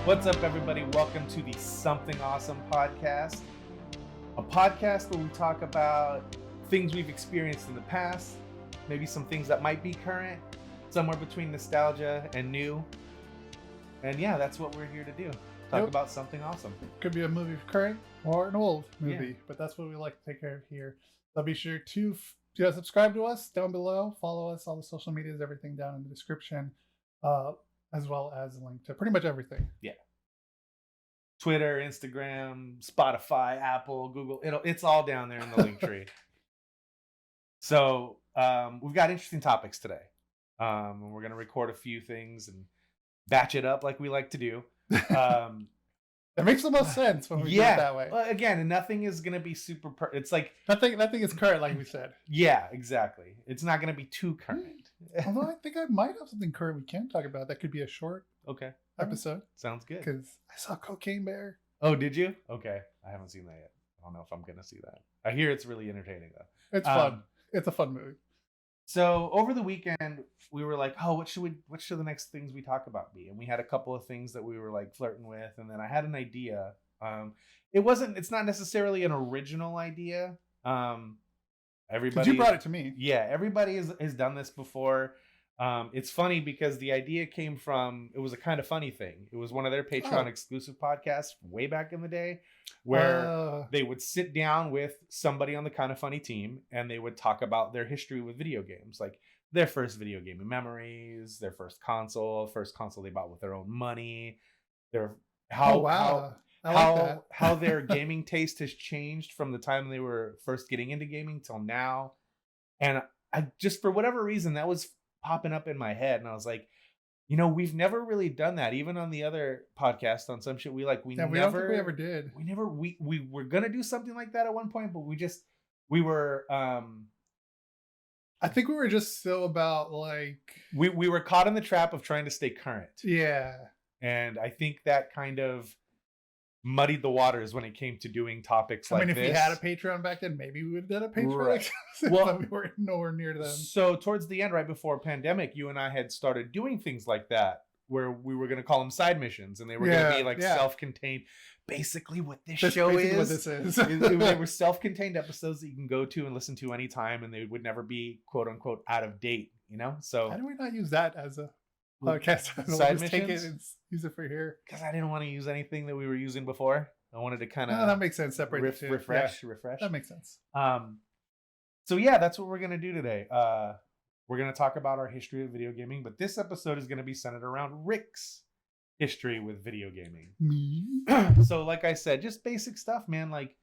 What's up, everybody? Welcome to the Something Awesome podcast, a podcast where we talk about things we've experienced in the past, maybe some things that might be current, somewhere between nostalgia and new. And yeah, that's what we're here to do. Talk about something awesome. Could be a movie current or an old movie, but that's what we like to take care of here. So be sure to subscribe to us down below, follow us, all the social medias, everything down in the description, as well as a link to pretty much everything. Yeah. Twitter, Instagram, Spotify, Apple, Google, it's all down there in the link tree. So we've got interesting topics today. And we're going to record a few things and batch it up like we like to do. That makes the most sense when we do it that way. Well, again, nothing is going to be super it's like nothing is current, like we said. Yeah, exactly. It's not going to be too current. Although I think I might have something current we can talk about. That could be a short episode. Sounds good. Because I saw Cocaine Bear. Oh, did you? Okay. I haven't seen that yet. I don't know if I'm going to see that. I hear it's really entertaining, though. It's fun. It's a fun movie. So over the weekend, we were like, oh, what should the next things we talk about be? And we had a couple of things that we were like flirting with. And then I had an idea. It's not necessarily an original idea. Everybody, you brought it to me. Yeah, everybody has done this before. It's funny because the idea came from, it was a kind of funny thing. It was one of their Patreon exclusive podcasts way back in the day where they would sit down with somebody on the Kind of Funny team and they would talk about their history with video games, like their first video gaming memories, their first console they bought with their own money, how their gaming taste has changed from the time they were first getting into gaming till now. And I just, for whatever reason, that was popping up in my head, and I was like, we've never really done that. Even on the other podcast, on some shit, we don't think we ever did. We were gonna do something like that at one point, but we were I think we were just so about like we were caught in the trap of trying to stay current. Yeah. And I think that kind of muddied the waters when it came to doing topics like this. If we had a Patreon back then, maybe we would have done a Patreon. Right. Well, we were nowhere near them. So towards the end, right before pandemic, you and I had started doing things like that, where we were going to call them side missions, and they were going to be like self-contained. Basically, what this show is. What this is. They were self-contained episodes that you can go to and listen to anytime, and they would never be quote unquote out of date. So how do we not use that as a podcast? Side missions? Take it and use it for here. Because I didn't want to use anything that we were using before. I wanted to kind of that makes sense. Separate refresh. That makes sense. So yeah, that's what we're gonna do today. We're gonna talk about our history of video gaming, but this episode is gonna be centered around Rick's history with video gaming. Me? So like I said, just basic stuff, man. Like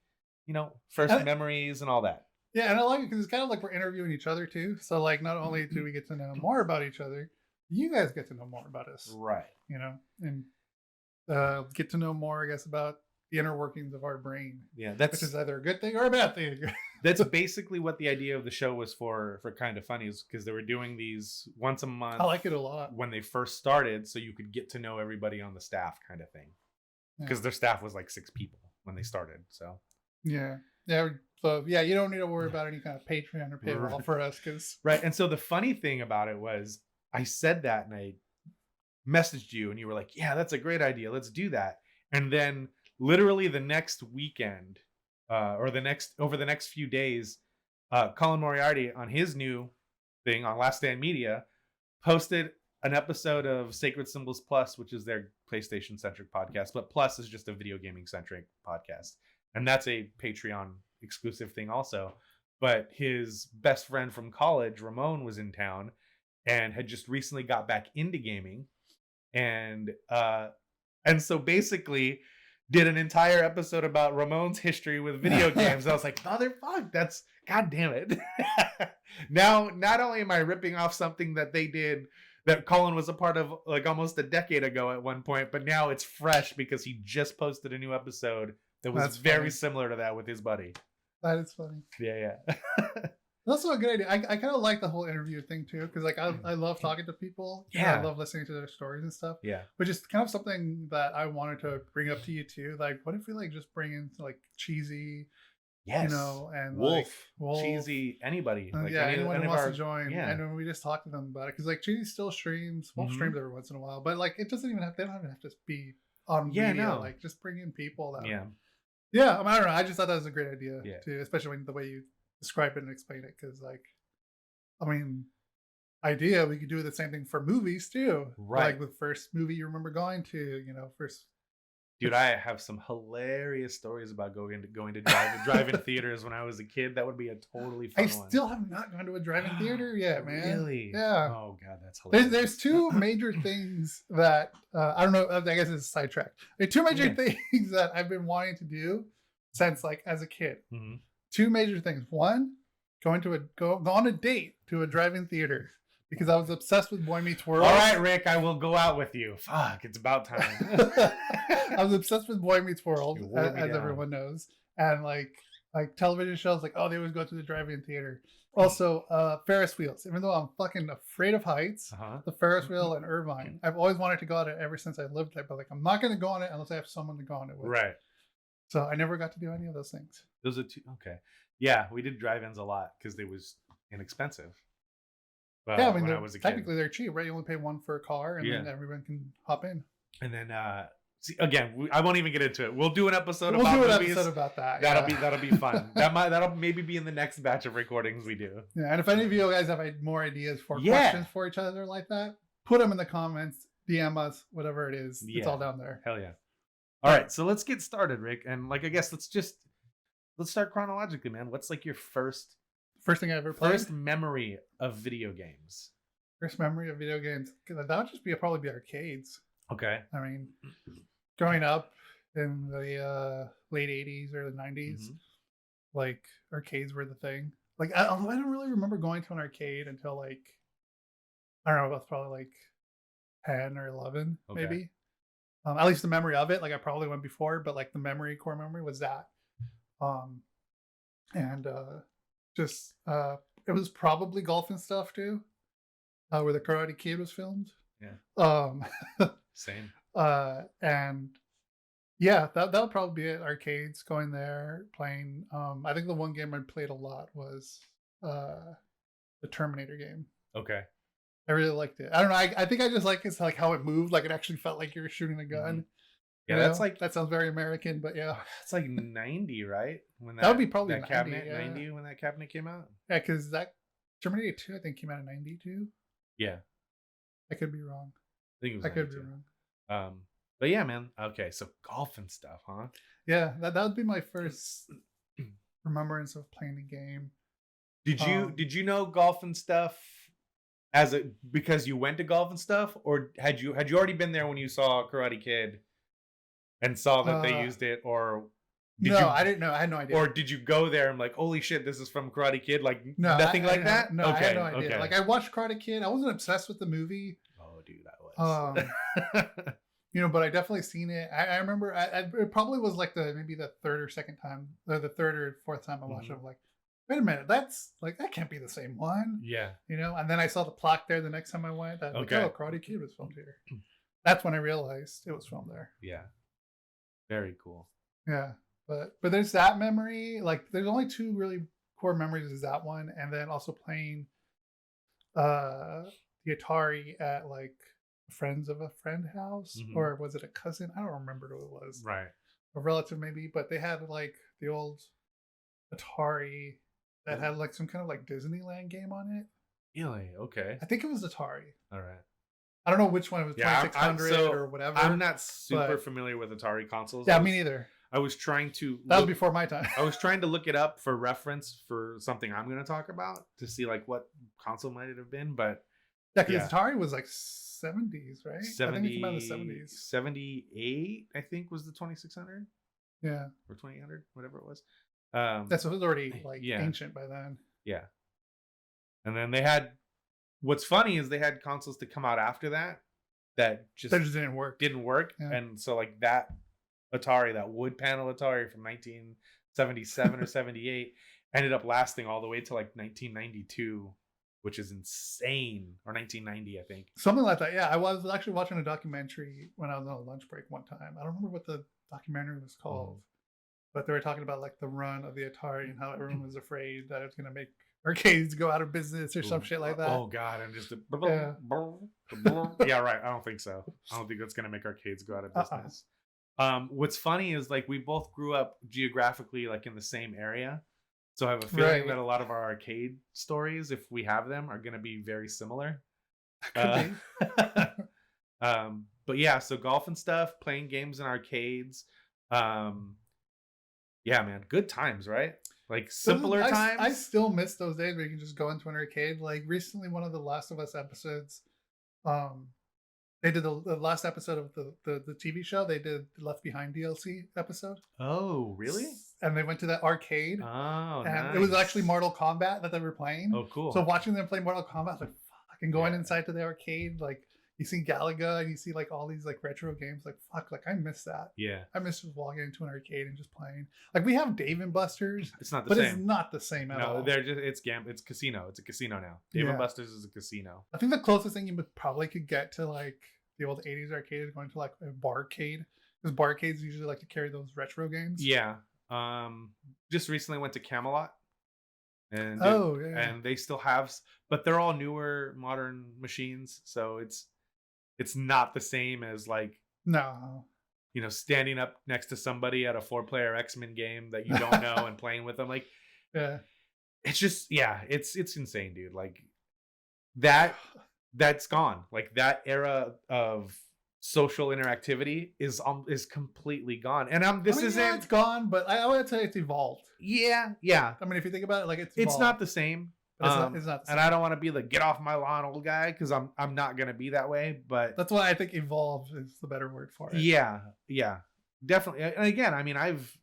first memories and all that. Yeah, and I like it because it's kind of like we're interviewing each other too. So like, not only do we get to know more about each other, you guys get to know more about us, right? And get to know more, I guess, about the inner workings of our brain. Yeah, which is either a good thing or a bad thing. That's basically what the idea of the show was for Kind of Funny, is because they were doing these once a month. I like it a lot when they first started, so you could get to know everybody on the staff, kind of thing. Because their staff was like 6 people when they started. So yeah. So yeah, you don't need to worry about any kind of Patreon or paywall for us, because right. And so the funny thing about it was, I said that and I messaged you and you were like, yeah, that's a great idea. Let's do that. And then literally the next weekend over the next few days, Colin Moriarty on his new thing on Last Stand Media posted an episode of Sacred Symbols Plus, which is their PlayStation centric podcast. But Plus is just a video gaming centric podcast. And that's a Patreon exclusive thing also. But his best friend from college, Ramon, was in town and had just recently got back into gaming, and so basically did an entire episode about Ramon's history with video games. I was like, motherfuck, that's, god damn it. Now, not only am I ripping off something that they did that Colin was a part of like almost a decade ago at one point, but now it's fresh because he just posted a new episode that was very similar to that with his buddy. That is funny. Yeah. That's also a good idea. I kind of like the whole interview thing too, because like I love talking to people. Yeah, I love listening to their stories and stuff. Yeah, which is kind of something that I wanted to bring up to you too. Like, what if we like just bring in like Cheesy, and Wolf, Cheesy, anybody, like anyone who wants to join. And when we just talk to them about it, because like Cheesy still streams, Wolf streams every once in a while, but like it doesn't even have, they don't even have to be on Yeah, media, no. like just bring in people that Yeah. yeah, I don't know. I just thought that was a great idea Yeah. too, especially when the way you describe it and explain it. Because, like, I mean, idea we could do the same thing for movies too. Right. Like the first movie you remember going to, you know, first. Dude, I have some hilarious stories about going to drive-in theaters when I was a kid. That would be a totally fun I one. still have not gone to a drive-in theater yet, man. Really? Yeah. Oh god, that's hilarious. There's two major things that I don't know. I guess it's a sidetrack. There are two major things that I've been wanting to do since, like, as a kid. Mm-hmm. Two major things. One, go on a date to a drive-in theater because I was obsessed with Boy Meets World. All right, Rick, I will go out with you. Fuck, it's about time. I was obsessed with Boy Meets World, as down. everyone knows, and like television shows, like, oh, they always go to the drive-in theater. Also, Ferris wheels. Even though I'm fucking afraid of heights, the Ferris wheel in Irvine, I've always wanted to go on it ever since I lived there. But, like, I'm not going to go on it unless I have someone to go on it with. Right. So I never got to do any of those things. Those are two. Okay. Yeah, we did drive-ins a lot because they was inexpensive. Yeah, I mean, when I was a technically kid. they're cheap, right? You only pay one for a car, and then everyone can hop in. And then, see, again, I won't even get into it. We'll do an episode We'll about do an movies. episode about that. That'll be fun. That'll maybe be in the next batch of recordings we do. Yeah, and if any of you guys have more ideas for questions for each other like that, put them in the comments, DM us, whatever it is. It's all down there. Hell yeah. All right, so let's get started, Rick. And, like, I guess let's start chronologically, man. What's, like, your first thing I ever played? First memory of video games. First memory of video games. That would just probably be arcades. Okay. I mean, growing up in the late 80s or the 90s, like, arcades were the thing. Like, I don't really remember going to an arcade until, like, I don't know, that's probably like 10 or 11, maybe. At least the memory of it. Like, I probably went before, but, like, the core memory was that. It was probably golf and stuff too, where the Karate Kid was filmed. Yeah. Same. And yeah, that would probably be it. Arcades, going there, playing. I think the one game I played a lot was the Terminator game. Okay. I really liked it. I don't know. I think I just like it's like how it moved. Like, it actually felt like you were shooting a gun. Yeah, that's like, that sounds very American, but yeah, it's like 90, right? When that would be probably that 90, cabinet 90 when that cabinet came out. Yeah, because that Terminator 2 I think came out in 92. Yeah, I could be wrong. I think it was. I could be wrong. But yeah, man. Okay, so golf and stuff, huh? Yeah, that would be my first remembrance of playing the game. Did you know golf and stuff because you went to golf and stuff, or had you already been there when you saw Karate Kid and saw that they used it, or I didn't know. I had no idea. Or did you go there and like, holy shit, this is from Karate Kid? Like, no, nothing like that? No, I had no idea. Like, I watched Karate Kid. I wasn't obsessed with the movie. Oh, dude, I was. But I definitely seen it. I remember it probably was like maybe the third or second time, or the third or fourth time I watched it. I'm like, wait a minute, that's like, that can't be the same one. Yeah. And then I saw the plaque there the next time I went. I was like, oh, Karate Kid was filmed here. That's when I realized it was filmed there. Yeah. Very cool. Yeah. But there's that memory. Like, there's only two really core memories, is that one, and then also playing the Atari at, like, friends of a friend house, or was it a cousin? I don't remember who it was. Right. A relative maybe, but they had, like, the old Atari that had, like, some kind of, like, Disneyland game on it. Really? Okay. I think it was Atari. All right. I don't know which one. It was 2600 or whatever. I'm not super familiar with Atari consoles. Yeah, me neither. I was trying to... That was before my time. I was trying to look it up for reference for something I'm going to talk about to see, like, what console might it have been, but... Yeah, because Atari was, like, 70s, right? 70, I think it came out in the 70s. 78, I think, was the 2600? Yeah. Or 2800, whatever it was. That's what was already, like, ancient by then. Yeah. And then they had... What's funny is they had consoles to come out after that just didn't work. Yeah. And so, like, that Atari, that wood panel Atari from 1977 or 78 ended up lasting all the way to, like, 1992, which is insane. Or 1990, I think. Something like that. Yeah, I was actually watching a documentary when I was on a lunch break one time. I don't remember what the documentary was called, but they were talking about, like, the run of the Atari and how everyone was afraid that it was going to make arcades go out of business or some shit like that. Oh god, and just yeah, right. I don't think so. I don't think that's gonna make arcades go out of business. What's funny is like we both grew up geographically like in the same area. So I have a feeling Right. that a lot of our arcade stories, if we have them, are going to be very similar. Could Uh, be. but yeah, so golf and stuff, playing games in arcades. Um, yeah, man, good times, right? Like simpler I times. still miss those days where you can just go into an arcade. Like recently, one of the Last of Us episodes, um, they did the last episode of the TV show. They did the Left Behind DLC episode, Oh, really? and they went to that arcade, Oh, and it was actually nice. Mortal Kombat that they were playing. Oh, So cool. watching them play Mortal Kombat, I was like, fuck, and going Yeah, inside to the arcade, like you see Galaga and you see like all these like retro games, like fuck, like I miss that. yeah. I miss just walking into an arcade and just playing. Like we have Dave and Buster's, It's not the but it's same. not the same at No, all. they're just it's casino. It's a casino now. Dave and Yeah. Buster's is a casino. I think the closest thing you probably could get to like the old 80s arcade is going to like a barcade. Because barcades usually like to carry those retro games. Yeah. Just recently went to Camelot and Oh, yeah. and they still have but they're all newer modern machines, so it's not the same as like, No. standing up next to somebody at a 4-player X-Men game that you don't know and playing with them. Like Yeah. it's just yeah, it's insane, dude. Like that that's gone. Like that era of social interactivity is completely gone. And I mean, yeah, it's gone, but I would say it's evolved. yeah. I mean, if you think about it, like it's It's evolved, not the same. but it's not the same. And I don't want to be the get off my lawn old guy because I'm not gonna be that way. But That's why I think evolved is the better word for it. yeah, definitely. And again, I mean, I've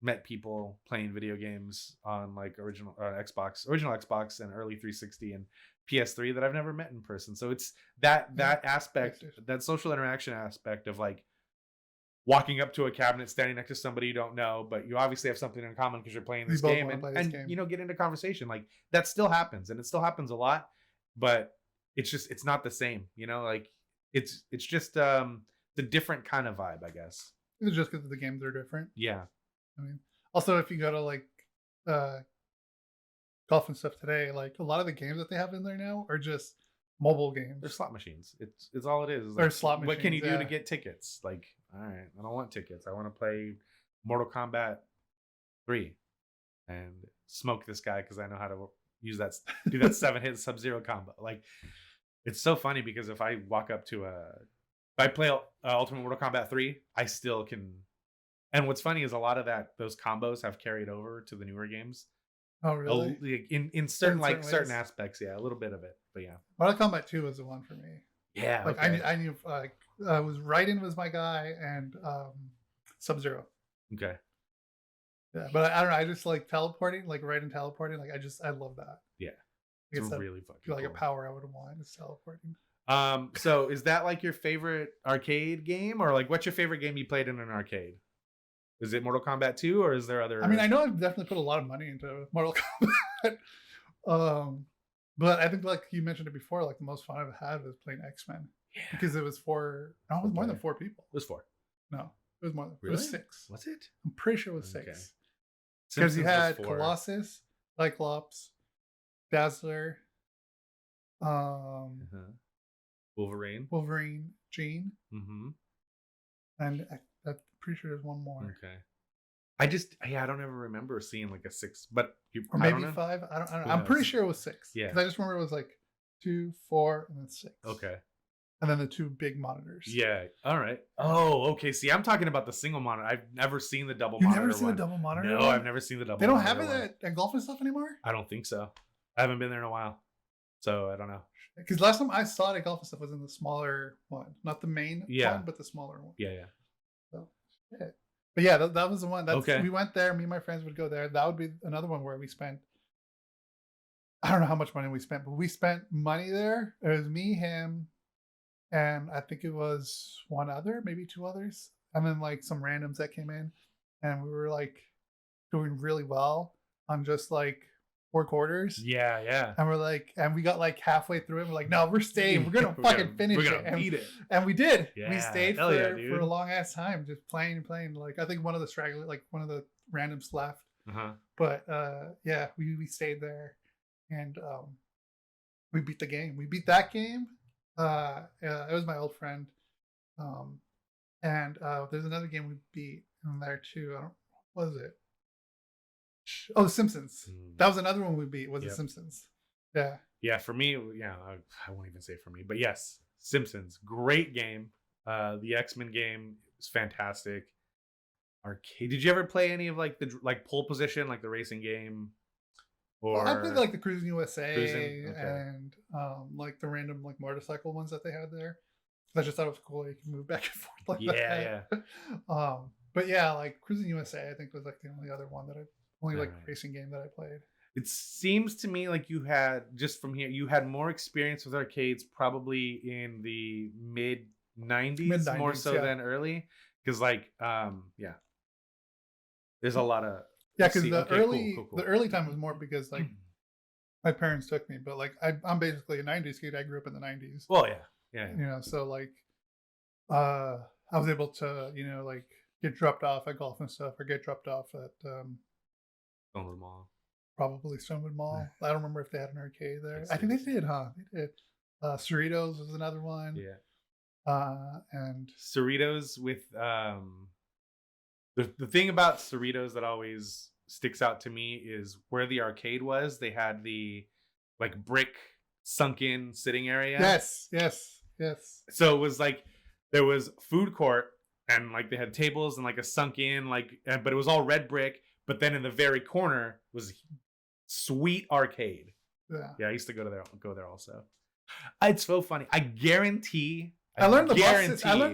met people playing video games on like original Xbox, and early 360 and PS3 that I've never met in person. So it's that aspect, that social interaction aspect of like walking up to a cabinet, standing next to somebody you don't know, but you obviously have something in common because you're playing this both game, wanna play this game. get into conversation. Like that still happens, and it still happens a lot, but it's not the same. Like it's just the different kind of vibe, I guess. It's just because the games are different. Yeah. I mean, also if you go to like uh golf and stuff today, like a lot of the games that they have in there now are just mobile games. They're slot machines. It's all it is. They're Like, slot what can you machines, do to yeah. get tickets? Like, all right, I don't want tickets. I want to play Mortal Kombat 3 and smoke this guy because I know how to do that 7-hit Sub-Zero combo. Like, it's so funny because if I walk up to if I play Ultimate Mortal Kombat 3, I still can. And what's funny is a lot of those combos have carried over to the newer games. Oh, really? In certain certain ways? aspects, yeah, a little bit of it, but yeah. Mortal Kombat 2 was the one for me. Yeah, Like okay. I knew like was Raiden was my guy and Sub-Zero. Okay. Yeah, but I don't know. I just like teleporting, like Raiden teleporting. Like I love that. Yeah. I guess It's that really fucking feel like a cool. power I would want is teleporting. So is that like your favorite arcade game, or like what's your favorite game you played in an arcade? Is it Mortal Kombat 2 or is there other? I mean, I know I've definitely put a lot of money into Mortal Kombat. But I think like you mentioned it before, like the most fun I've had was playing X-Men. Yeah. Because it was it was more than 4 people. It was 4. No, it was more than Really? it was 6. Was it? I'm pretty sure it was Okay. 6. Because you Simpsons had was 4. Colossus, Cyclops, Dazzler, Uh-huh. Wolverine. Jean, Mm-hmm. and I'm pretty sure there's one more. Okay. I don't ever remember seeing like a 6, but Or I don't maybe know. 5. I don't know. Who I'm pretty knows? sure it was 6. Yeah. Because I just remember it was like 2, 4, and then 6. Okay. And then the 2 big monitors. Yeah. All right. Oh, okay. See, I'm talking about the single monitor. I've never seen the double You've monitor. never seen one. a double monitor? No, one? I've never seen the double. They don't have it monitor one. at golf and stuff anymore? I don't think so. I haven't been there in a while, so I don't know. Because last time I saw it at golf and stuff was in the smaller one. Not the main one, but the smaller one. Yeah. So, yeah. But yeah, that was the one. Okay. We went there. Me and my friends would go there. That would be another one where we spent. I don't know how much money we spent, but we spent money there. It was me, him, and I think it was one other, maybe 2 others, and then like some randoms that came in, and we were like doing really well on just like 4 quarters. Yeah. And we're like, and we got like halfway through it. We're like, no, we're staying. We're gonna fucking finish We're it. gonna beat it. And we did. Yeah, We stayed hell yeah, for dude. a long ass time, just playing. Like I think one of the stragglers, like one of the randoms left. Uh-huh. But yeah, we stayed there, and we beat the game. We beat that game. It was my old friend. And there's another game we beat in there too. I don't, what was it? Oh, The Simpsons. Mm. That was another one we beat. Was The Yep. Simpsons? Yeah. Yeah, for me, yeah, I won't even say for me, but yes, Simpsons, great game. The X-Men game is fantastic. Arcade. Did you ever play any of like the like pole position, like the racing game, Well, I played or like the Cruising USA Cruising? Okay. and like the random like motorcycle ones that they had there. I just thought it was cool. You can move back and forth like Yeah, that. But yeah, like Cruising USA, I think was like the only other one that I only like Alright. racing game that I played. It seems to me like you had just from here, you had more experience with arcades probably in the mid Mid 90s more 90s, so yeah. than early. Because like yeah, there's a lot of Yeah, let's because see. the Okay, early cool. the early time was more because like my parents took me, but like I'm basically a '90s kid. I grew up in the '90s, Well, yeah. you know. So like, I was able to, you know, like get dropped off at golf and stuff, or get dropped off at Going to the mall. probably Stonewood Mall. I don't remember if they had an arcade there. That's I think they easy. did, huh? They did. Cerritos was another one. Yeah. And Cerritos with the thing about Cerritos that always sticks out to me is where the arcade was. They had the like brick sunken sitting area. yes. So it was like there was food court and like they had tables and like a sunk in like, but it was all red brick. But then in the very corner was sweet arcade. Yeah. Yeah, I used to go there also. It's so funny. I guarantee. I learned the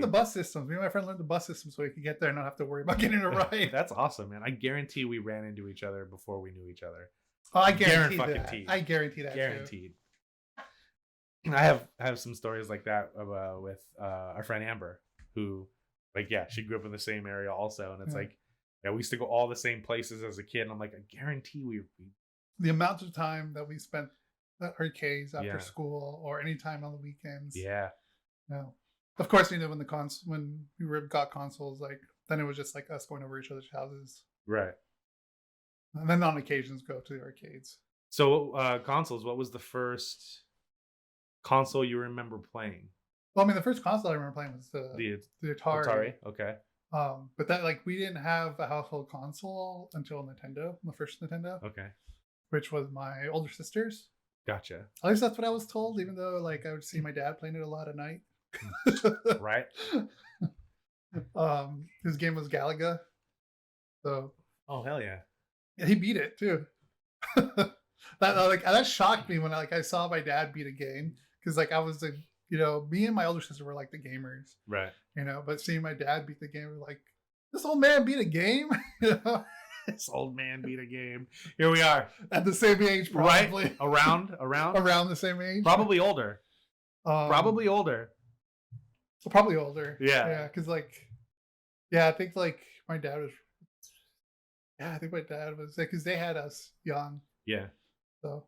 bus systems. Me and my friend learned the bus system so we could get there and not have to worry about getting it right. That's awesome, man. I guarantee we ran into each other before we knew each other. Oh, I guarantee fucking that. tea. I guarantee that. Guaranteed. I have some stories like that with our friend Amber, who, like, yeah, she grew up in the same area also, and it's like, yeah, we used to go all the same places as a kid. And I'm like, I guarantee we The amount of time that we spent at arcades after Yeah. school or any time on the weekends. yeah. No. Of course, you know, when we got consoles, like then it was just like us going over each other's houses, Right. and then on occasions go to the arcades. So consoles. What was the first console you remember playing? Well, I mean, the first console I remember playing was the Atari. Atari. Okay. But that like we didn't have a household console until Nintendo, the first Nintendo, Okay. which was my older sister's. Gotcha. At least that's what I was told, even though like I would see my dad playing it a lot at night. Right. His game was Galaga. So Oh hell yeah. yeah, he beat it too. That shocked me when I saw my dad beat a game, because like I was you know, me and my older sister were like the gamers, Right. you know, but seeing my dad beat the game, we're like, this old man beat a game. You know? This old man beat a game. Here we are. At the same age, probably. Right? Around? Around the same age. Probably older. Probably older. Probably older. Yeah. Yeah, because like, yeah, I think like my dad was. Yeah, I think my dad was because they had us young. Yeah. So,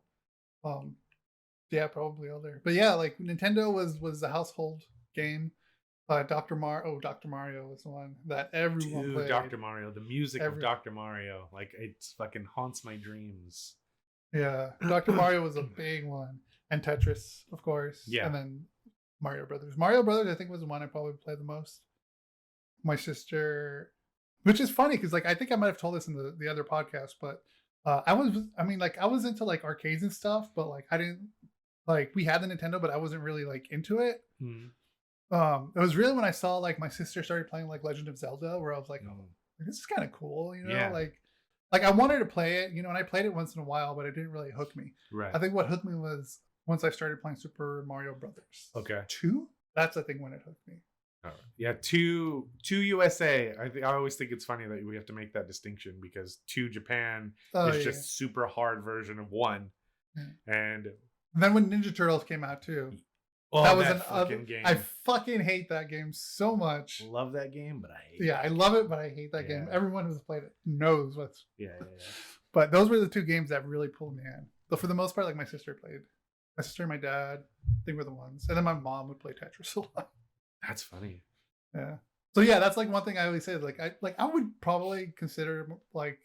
yeah, probably older. But yeah, like Nintendo was the household game. Dr. Mario was the one that everyone played. Dr. Mario. The music of Dr. Mario. Like, it fucking haunts my dreams. Yeah, Dr. Mario was a big one. And Tetris, of course. Yeah. And then Mario Brothers. Mario Brothers, I think, was the one I probably played the most. My sister, which is funny because like I think I might have told this in the other podcast, but I was into like arcades and stuff, but like I didn't like we had the Nintendo, but I wasn't really like into it. Hmm. It was really when I saw like my sister started playing like Legend of Zelda, where I was like, oh, this is kind of cool, you know, Yeah. like I wanted to play it, you know, and I played it once in a while, but it didn't really hook me. Right. I think what hooked me was once I started playing Super Mario Brothers. Okay. 2? That's I think when it hooked me. All right. Yeah, two USA. I always think it's funny that we have to make that distinction because 2 Japan is just super hard version of 1. Yeah. And then when Ninja Turtles came out too. that was fucking game. I fucking hate that game so much. Love that game, but I hate I love it, but I hate that game. Everyone who's played it knows what's. Yeah. But those were the 2 games that really pulled me in. But for the most part, like my sister played. My sister and my dad, I think, were the ones, and then my mom would play Tetris a lot. That's funny. Yeah. So yeah, that's like one thing I always say. Like I would probably consider like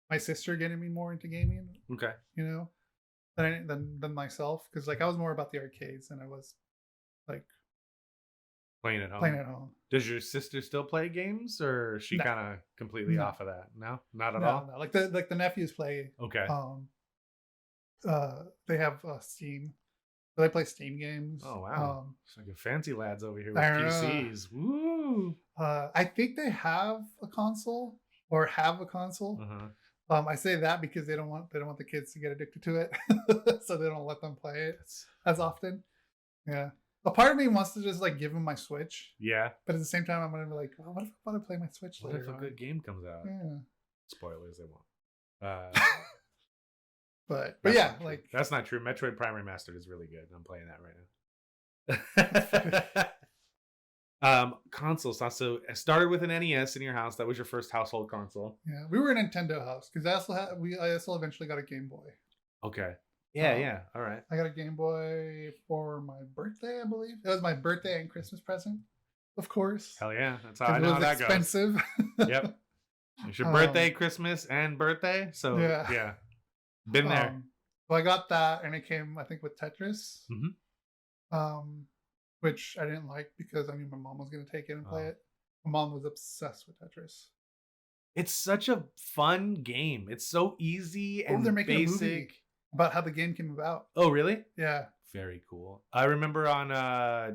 my sister getting me more into gaming. Okay. You know, than myself, because like I was more about the arcades than I was like Playing at home. Playing at home. Does your sister still play games, or is she No. kind of completely No. off of that? No, not at No, all. no. Like the nephews play. Okay. They have Steam. So they play Steam games. Oh wow. It's like a fancy lads over here with I don't know. PCs. Woo. I think they have a console or have a console. I say that because they don't want the kids to get addicted to it, so they don't let them play it as often. Yeah, a part of me wants to just like give them my Switch. Yeah, but at the same time, I'm gonna be like, well, what if I want to play my Switch what later? If a good game comes out? Yeah. Spoilers, they won't. But That's yeah, not true. like that's not true. Metroid Prime Remastered is really good. I'm playing that right now. Consoles. So I started with an NES in your house. That was your first household console. yeah, we were a Nintendo house because I also eventually got a Game Boy. Okay. Yeah, yeah. All right. I got a Game Boy for my birthday, I believe. It was my birthday and Christmas present, of course. Hell yeah. That's how I know how that expensive. goes. Yep. It's your birthday, Christmas, and birthday. So yeah. Been there. So I got that, and it came, I think, with Tetris. Mm-hmm. Which I didn't like because I knew my mom was going to take it and play it. My mom was obsessed with Tetris. It's such a fun game. It's so easy and they're making basic. A movie about how the game came about. Oh, really? Yeah. Very cool. I remember on, I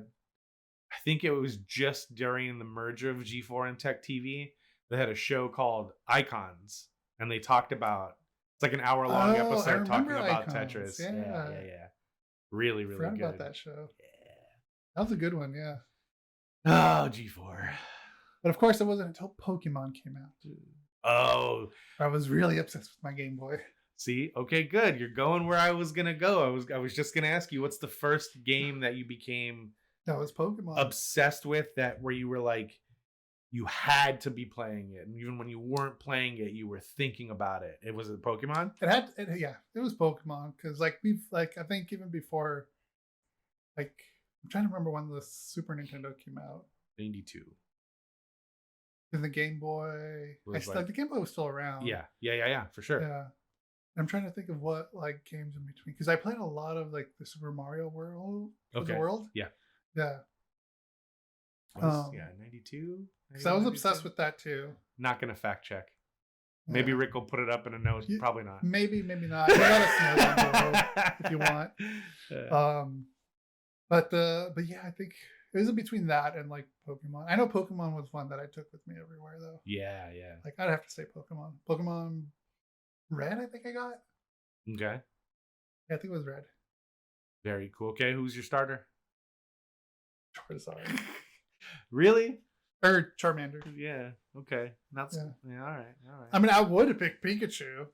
think it was just during the merger of G4 and Tech TV, they had a show called Icons, and they talked about, it's like an hour-long episode talking about Tetris. Yeah. Really, really Forgot good. about that show. Yeah. That was a good one, yeah. Oh, G4. But of course, it wasn't until Pokemon came out. Oh. I was really obsessed with my Game Boy. See? Okay, good. You're going where I was going to go. I was just going to ask you, what's the first game that you became that was Pokemon obsessed with, that where you were like, you had to be playing it, and even when you weren't playing it, you were thinking about it? It was a Pokemon? It was Pokemon, because I think even before, like, I'm trying to remember when the Super Nintendo came out. 92. And the Game Boy, the Game Boy was still around. Yeah, for sure. Yeah, I'm trying to think of what like games in between, because I played a lot of like the Super Mario World. Yeah. 92. Because I was obsessed with that too. Not gonna fact check. Maybe Rick will put it up in a note. Probably not. Maybe not. You let us know down below if you want. But yeah, I think it was in between that and like Pokemon. I know Pokemon was one that I took with me everywhere though. Yeah. Like I'd have to say Pokemon. Pokemon Red, I think I got. Okay. Yeah, I think it was Red. Very cool. Okay, who's your starter? Charizard. Really? Or Charmander. Yeah. Okay. All right. I mean, I would have picked Pikachu.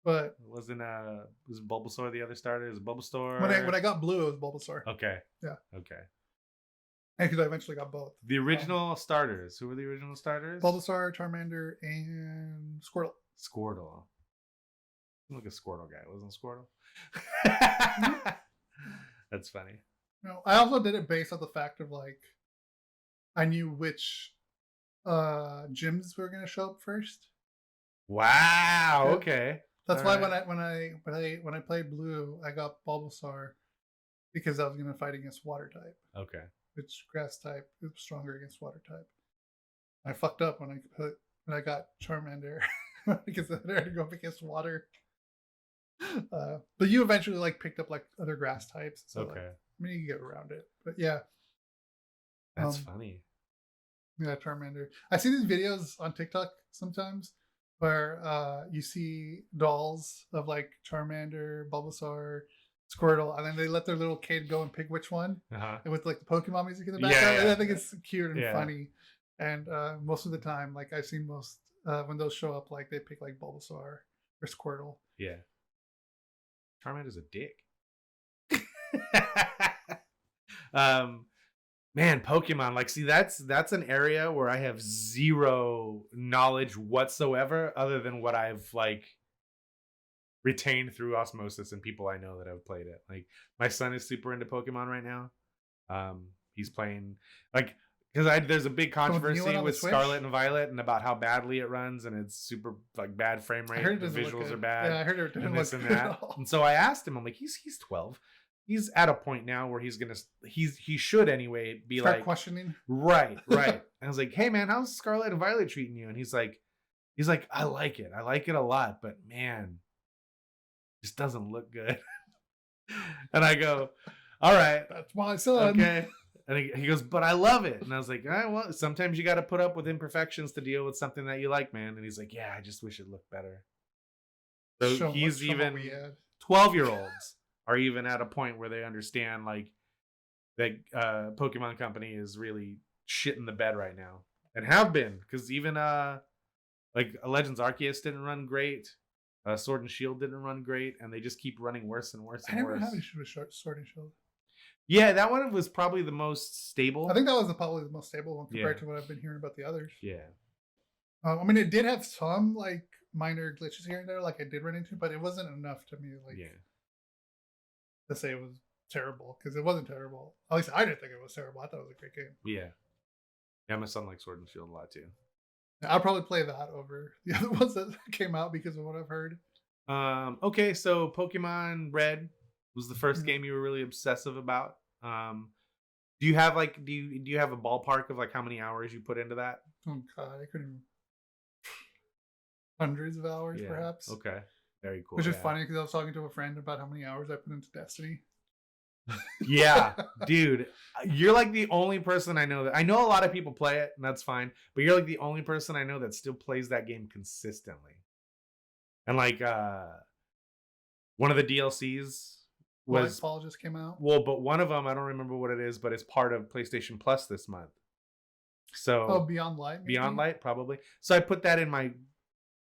But was Bulbasaur the other starter? Is Bulbasaur? When I got blue, it was Bulbasaur. Okay. Yeah. Okay. And because I eventually got both. The original starters. Who were the original starters? Bulbasaur, Charmander, and Squirtle. Squirtle. I'm like a Squirtle guy. Wasn't Squirtle? That's funny. No, I also did it based on the fact of like I knew which gyms were going to show up first. Wow. Okay. That's why when I played blue, I got Bulbasaur because I was going to fight against water type. Okay. Which grass type is stronger against water type. I fucked up when I got Charmander because I had to go up against water. But you eventually like picked up like other grass types. So okay. Like, I mean, you can get around it, but yeah. That's funny. Yeah, Charmander. I see these videos on TikTok sometimes where you see dolls of like Charmander, Bulbasaur, Squirtle, and then they let their little kid go and pick which one, and with like the Pokemon music in the background. And I think it's cute and funny. And most of the time, like I've seen most when those show up, like they pick like Bulbasaur or Squirtle. Yeah. Charmander's a dick. Man, Pokemon, like, see, that's an area where I have zero knowledge whatsoever, other than what I've like retained through osmosis and people I know that have played it. Like, my son is super into Pokemon right now. He's playing like, because there's a big controversy with Scarlet and Violet and about how badly it runs, and it's super like bad frame rate. The visuals are bad. Yeah, I heard it didn't and this look and good that. at all. And so I asked him, I'm like, he's 12. he's at a point now where he should anyway be Start like questioning. right. And I was like, hey man, how's Scarlet and Violet treating you? And he's like, I like it a lot, but man, it just doesn't look good. And I go, all right, That's my son. okay. And he goes, but I love it. And I was like, all right, well, sometimes you got to put up with imperfections to deal with something that you like, man. And he's like, yeah, I just wish it looked better. So he's even 12-year-olds are even at a point where they understand like that Pokemon Company is really shit in the bed right now, and have been, because even like Legends Arceus didn't run great, Sword and Shield didn't run great, and they just keep running worse and worse and worse. I never had an issue with Sword and Shield. Yeah, that one was probably the most stable. I think that was probably the most stable one compared to what I've been hearing about the others. Yeah. I mean, it did have some like minor glitches here and there, like I did run into, but it wasn't enough to me, like, to say it was terrible, because it wasn't terrible. At least I didn't think it was terrible. I thought it was a great game. Yeah, my son likes Sword and Shield a lot too. I'll probably play that over the other ones that came out because of what I've heard. Okay, so Pokemon Red was the first game you were really obsessive about. Do you have like do you have a ballpark of like how many hours you put into that? Oh god, I couldn't. Hundreds of hours, perhaps. Okay, very cool. Which is funny because I was talking to a friend about how many hours I put into Destiny. Yeah, dude, you're like the only person I know that I know a lot of people play it, and that's fine. But you're like the only person I know that still plays that game consistently. And like, one of the DLCs was Fall just came out. Well, but one of them I don't remember what it is, but it's part of PlayStation Plus this month. So Beyond Light. Maybe? Beyond Light, probably. So I put that in my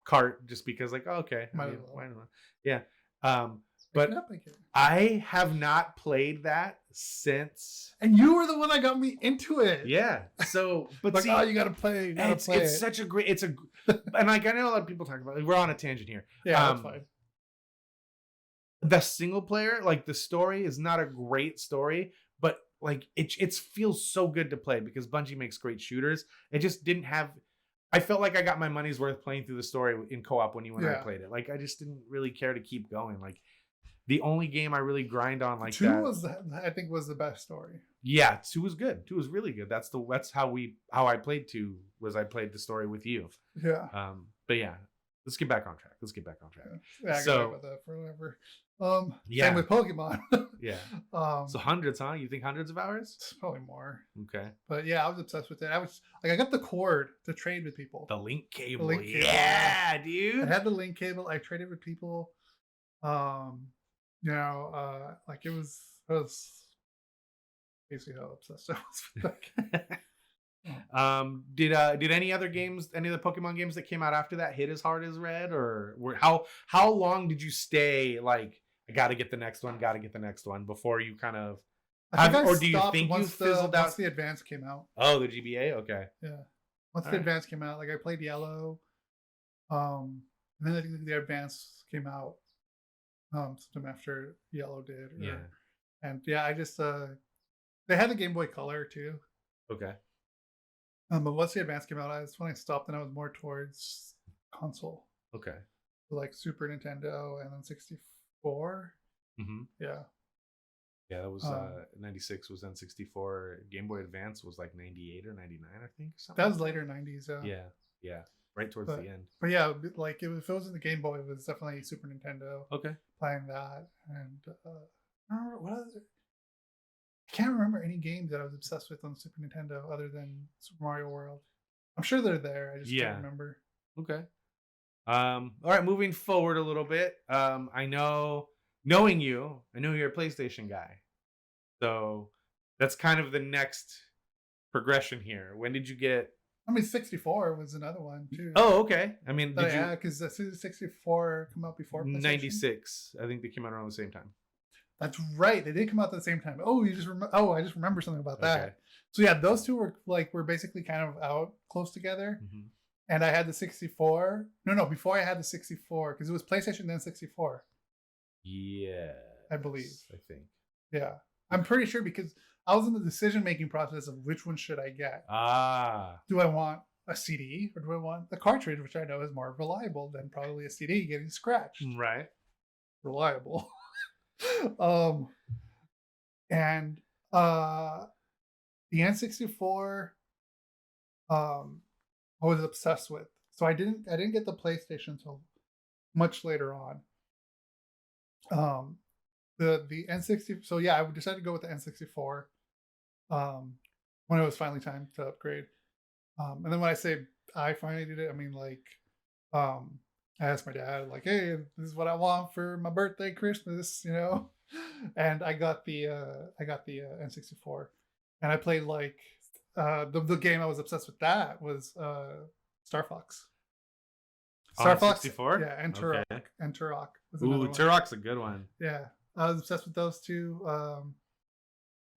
cart just because, like, oh, okay, why not? Yeah. But I have not played that since. And you were the one that got me into it. Yeah. So, but like, see, you gotta play. It's such a great. It's a, and like I know a lot of people talk about it. We're on a tangent here. Yeah, that's fine. The single player, like the story, is not a great story, but like it feels so good to play because Bungie makes great shooters. It just didn't have. I felt like I got my money's worth playing through the story in co-op when you and I played it. Like I just didn't really care to keep going. Like the only game I really grind on like 2 that. I think was the best story. Yeah, 2 was good. 2 was really good. That's how I played 2 was I played the story with you. Yeah. But yeah, let's get back on track. Yeah, I can talk about that forever. Same with Pokemon. Yeah. So hundreds, huh? You think hundreds of hours? Probably more. Okay. But yeah, I was obsessed with it. I was like, I got the cord to trade with people. The link cable. Yeah, dude. I had the link cable. I traded with people. Like it was basically how obsessed I was with that. Did any other games, any of the Pokemon games that came out after that hit as hard as Red, or how long did you stay like I gotta get the next one before you kind of or do you think you fizzled out? Once the Advance came out. Oh, the GBA? Okay. Yeah. Once the Advance came out, like I played Yellow. And then I think the Advance came out sometime after Yellow did. And I just they had the Game Boy Color too. Okay. But once the Advance came out, that's when I stopped and I was more towards console. Okay. So like Super Nintendo and then 64. Mm-hmm. Yeah. Yeah, that was 96 was N64. Game Boy Advance was like 98 or 99, I think. Something. That was later 90s. Yeah. Right towards the end. But yeah, like if it wasn't the Game Boy, it was definitely Super Nintendo. Okay. Playing that. And I don't remember what other. I can't remember any games that I was obsessed with on Super Nintendo other than Super Mario World. I'm sure they're there. I just can't remember. Okay. All right, moving forward a little bit. Knowing you, I know you're a PlayStation guy. So that's kind of the next progression here. When did you get 64 was another one too. Oh, okay. I mean, because the 64 come out before PlayStation? 96. I think they came out around the same time. That's right. They did come out at the same time. Oh, I just remember something about that. Okay. So yeah, those two were basically kind of out close together. Mm-hmm. And I had the 64. No, before I had the 64, because it was PlayStation then 64. Yeah. I believe. I think. Yeah. I'm pretty sure because I was in the decision-making process of which one should I get. Do I want a CD or do I want a cartridge, which I know is more reliable than probably a CD getting scratched? Right. Reliable. And the N64 I was obsessed with. So I didn't get the PlayStation until much later on. The N60. So yeah, I decided to go with the N64 when it was finally time to upgrade. And then when I say I finally did it, I mean like I asked my dad like, "Hey, this is what I want for my birthday, Christmas," you know, and I got the N64, and I played like the game I was obsessed with. That was Star Fox. On 64? Yeah, and Turok. Okay. And Turok was Ooh, another one. Turok's a good one. Yeah, I was obsessed with those two.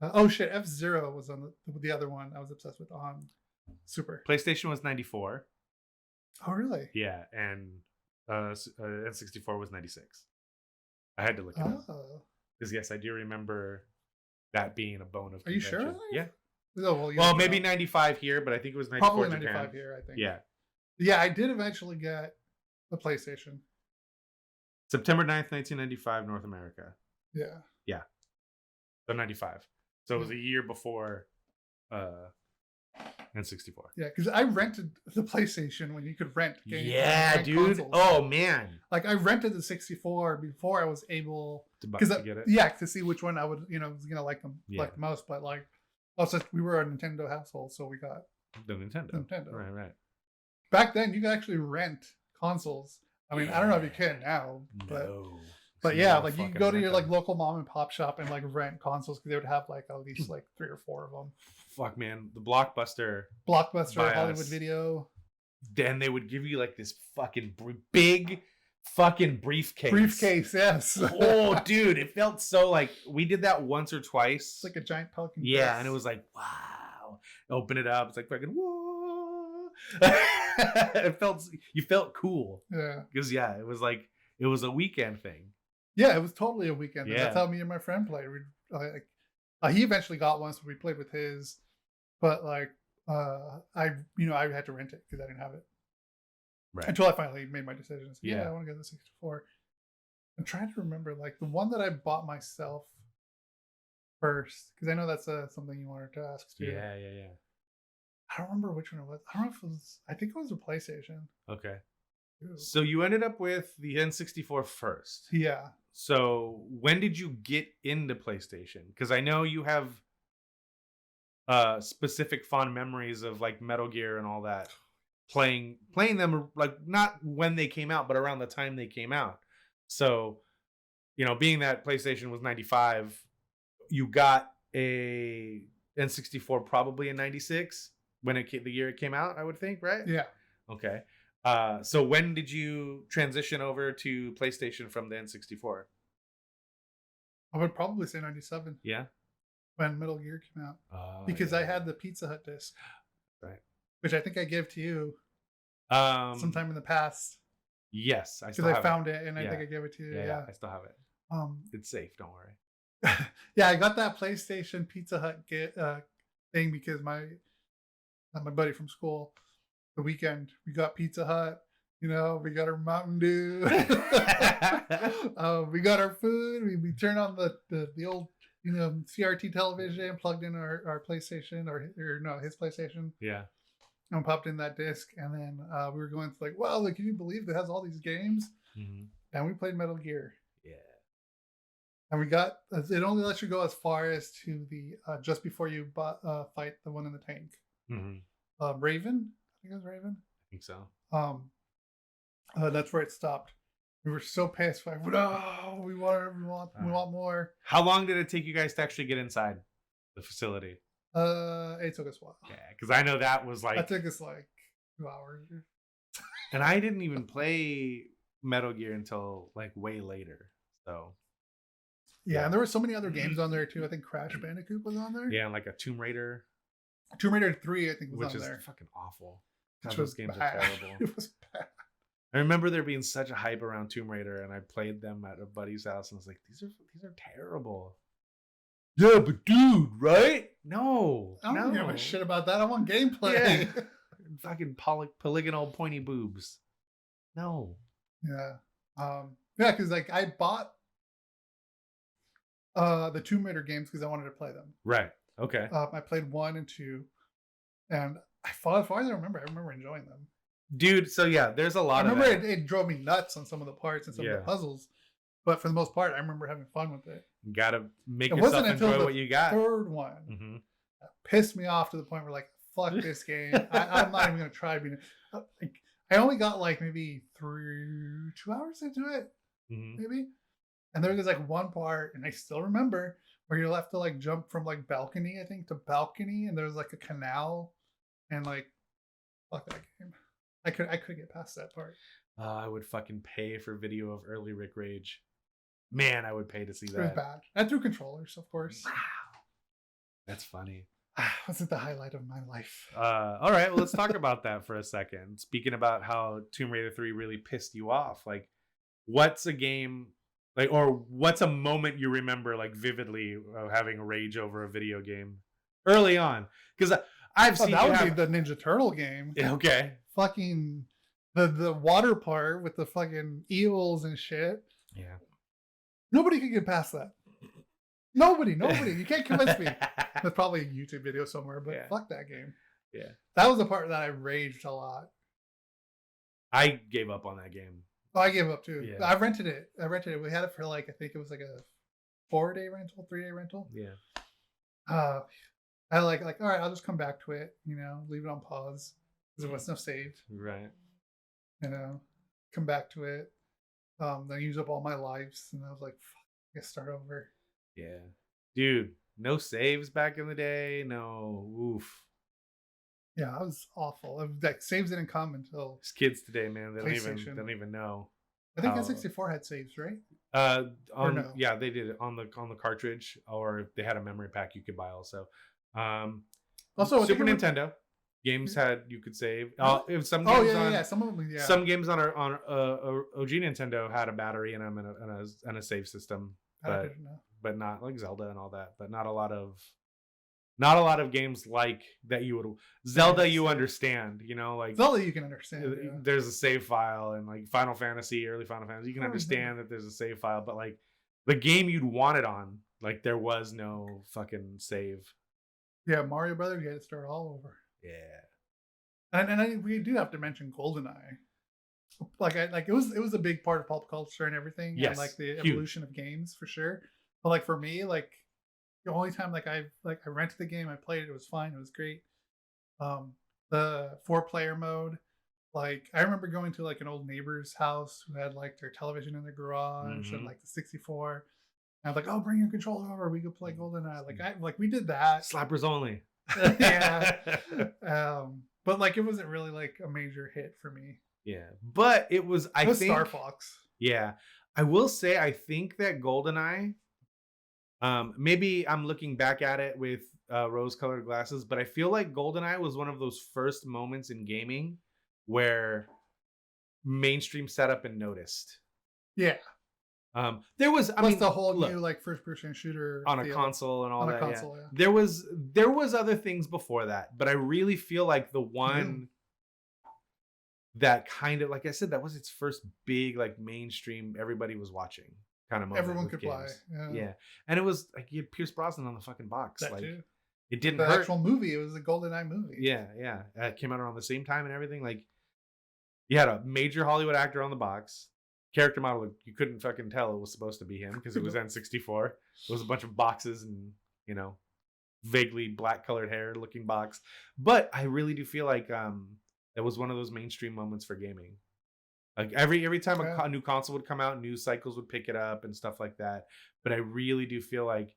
Oh shit, F-Zero was on the other one I was obsessed with on Super. PlayStation was 94. Oh really? Yeah, and N64 was 96. I had to look it up. Because yes, I do remember that being a bone of contention. Are you sure? Yeah. Oh, well, maybe 95 here, but I think it was 94 probably Japan. 95 here, I think. Yeah. Yeah, I did eventually get the PlayStation. September 9th, 1995, North America. Yeah. Yeah. So 95. So it was a year before N64. Yeah, because I rented the PlayStation when you could rent games. Yeah, dude. Consoles. Oh, man. Like, I rented the 64 before I was able to get it. Yeah, to see which one I would, was going to like them like the most. But, like, also, we were a Nintendo household, so we got the Nintendo. Right. Back then, you could actually rent consoles. I mean, I don't know if you can now, but yeah, like you could go to your like local mom and pop shop and like rent consoles because they would have like at least like 3 or 4 of them. Fuck, man, the Blockbuster, Hollywood Video. Then they would give you like this fucking big fucking briefcase. Yes. Oh, dude, it felt so like we did that once or twice. It's like a giant Pelican. Yeah, and it was like, wow. Open it up. It's like fucking whoa. You felt cool. Yeah. Because it was like it was a weekend thing. Yeah, it was totally a weekend. Yeah. That's how me and my friend played. He eventually got one, so we played with his. But like, I had to rent it because I didn't have it. Right. Until I finally made my decision. So, yeah, I want to get the 64. I'm trying to remember like the one that I bought myself first because I know that's something you wanted to ask too. Yeah. I don't remember which one it was. I don't know if it was. I think it was a PlayStation. Okay. Ooh. So you ended up with the N64 first. Yeah. So when did you get into PlayStation? Because I know you have specific fond memories of like Metal Gear and all that. Playing them like not when they came out, but around the time they came out. So, being that PlayStation was 95, you got a N64 probably in 96 when the year it came out, I would think, right? Yeah. Okay. So when did you transition over to PlayStation from the N64? I would probably say 97. Yeah. When Metal Gear came out. Because I had the Pizza Hut disc. Right. Which I think I gave to you sometime in the past. Yes. Because I found it and I think I gave it to you. Yeah. I still have it. It's safe. Don't worry. Yeah, I got that PlayStation Pizza Hut thing because my buddy from school, the weekend, we got Pizza Hut. We got our Mountain Dew. We got our food. We turned on the old CRT television, plugged in our PlayStation or no, his PlayStation. Yeah. And popped in that disc, and then we were going to like, wow, like, can you believe it has all these games? Mm-hmm. And we played Metal Gear. Yeah. And it only lets you go as far as to the just before you fight the one in the tank. Mm-hmm. Raven, I think it was Raven. I think so. That's where it stopped. We were so pissed. Like, no, we want more. How long did it take you guys to actually get inside the facility? It took us a while. Yeah, because I know that was like... That took us like 2 hours. And I didn't even play Metal Gear until like way later. So... Yeah, and there were so many other games on there too. I think Crash Bandicoot was on there. Yeah, and like a Tomb Raider. Tomb Raider 3, I think, was on there. Which is fucking awful. Those games are terrible. It was bad. I remember there being such a hype around Tomb Raider, and I played them at a buddy's house, and I was like, "These are terrible." Yeah, but dude, right? No, I don't give a shit about that. I want gameplay. Yeah. Fucking polygonal pointy boobs. No. Yeah. Yeah, because like I bought The Tomb Raider games because I wanted to play them. Right. Okay. I played 1 and 2, and as far as I remember enjoying them. Dude, so yeah, there's a lot I of remember that. it drove me nuts on some of the parts and some of the puzzles, but for the most part, I remember having fun with it. You gotta make It yourself wasn't until enjoy the what you got. third one Mhm. that pissed me off to the point where like, fuck this game. I'm not even gonna try being. Like, I only got like maybe 2 hours into it, Mhm. maybe. And there was like one part, and I still remember where you're left to like jump from like balcony, I think, to balcony, and there was like a canal, and like, fuck that game. I couldn't get past that part. I would fucking pay for video of early Rick Rage. Man, I would pay to see It was that. bad. I threw controllers, of course. Wow. That's funny. Was it the highlight of my life? All right, well, let's talk about that for a second. Speaking about how Tomb Raider 3 really pissed you off, like, what's a game, like, or what's a moment you remember, like, vividly having a rage over a video game early on? Because I've seen that would be the Ninja Turtle game. Okay. Fucking the water part with the fucking eels and shit. Yeah. Nobody could get past that. Nobody. You can't convince me. There's probably a YouTube video somewhere, but fuck that game. Yeah. That was the part that I raged a lot. I gave up on that game. Oh, I gave up too. Yeah. I rented it. We had it for like, I think it was like a 4-day rental, 3-day rental. Yeah. I like, all right, I'll just come back to it, leave it on pause because it was no saved. Right. Come back to it. Then use up all my lives, and I was like, fuck, I guess start over. Yeah. Dude, no saves back in the day. No. Oof. Yeah, that was awful. Like saves didn't come until These kids today, man, they don't even know. I think N64 had saves, right? No? Yeah, they did it on the cartridge, or they had a memory pack you could buy also. Also, Super Nintendo games had you could save. If some games some of them, some games on OG Nintendo had a battery in them and a save system, but not like Zelda and all that. But not a lot of games like that you would. Zelda, you understand, like Zelda, you can understand. There's a save file, and like Final Fantasy, early Final Fantasy, you can understand that there's a save file, but like the game you'd want it on, like there was no fucking save. Yeah, Mario Brothers, you had to start all over. Yeah, and we do have to mention GoldenEye. Like it was a big part of pop culture and everything. Yes, and like the evolution of games for sure. But like for me, like the only time I rented the game, I played it, it was fine, it was great. The 4-player mode, like I remember going to like an old neighbor's house who had like their television in the garage and like the 64. And I was like, oh, bring your controller over, we could play GoldenEye. Like we did that. Slappers only. Yeah. But like it wasn't really like a major hit for me. Yeah, but it was. I think Star Fox. Yeah, I will say I think that GoldenEye. Maybe I'm looking back at it with rose-colored glasses, but I feel like GoldenEye was one of those first moments in gaming where mainstream set up and noticed. Yeah. There was. I mean, the whole new like first-person shooter on a console and all on that. A console, yeah. Yeah. There was other things before that, but I really feel like the one that kind of, like I said, that was its first big like mainstream, everybody was watching kind of moment. Everyone could play. Yeah, and it was like you had Pierce Brosnan on the fucking box. That like too. It didn't the hurt. Actual movie. It was a GoldenEye movie. Yeah. It came out around the same time and everything. Like you had a major Hollywood actor on the box. Character model, you couldn't fucking tell it was supposed to be him because it was N64. It was a bunch of boxes and vaguely black colored hair looking box. But I really do feel like that was one of those mainstream moments for gaming. Like every time a new console would come out, news cycles would pick it up and stuff like that. But I really do feel like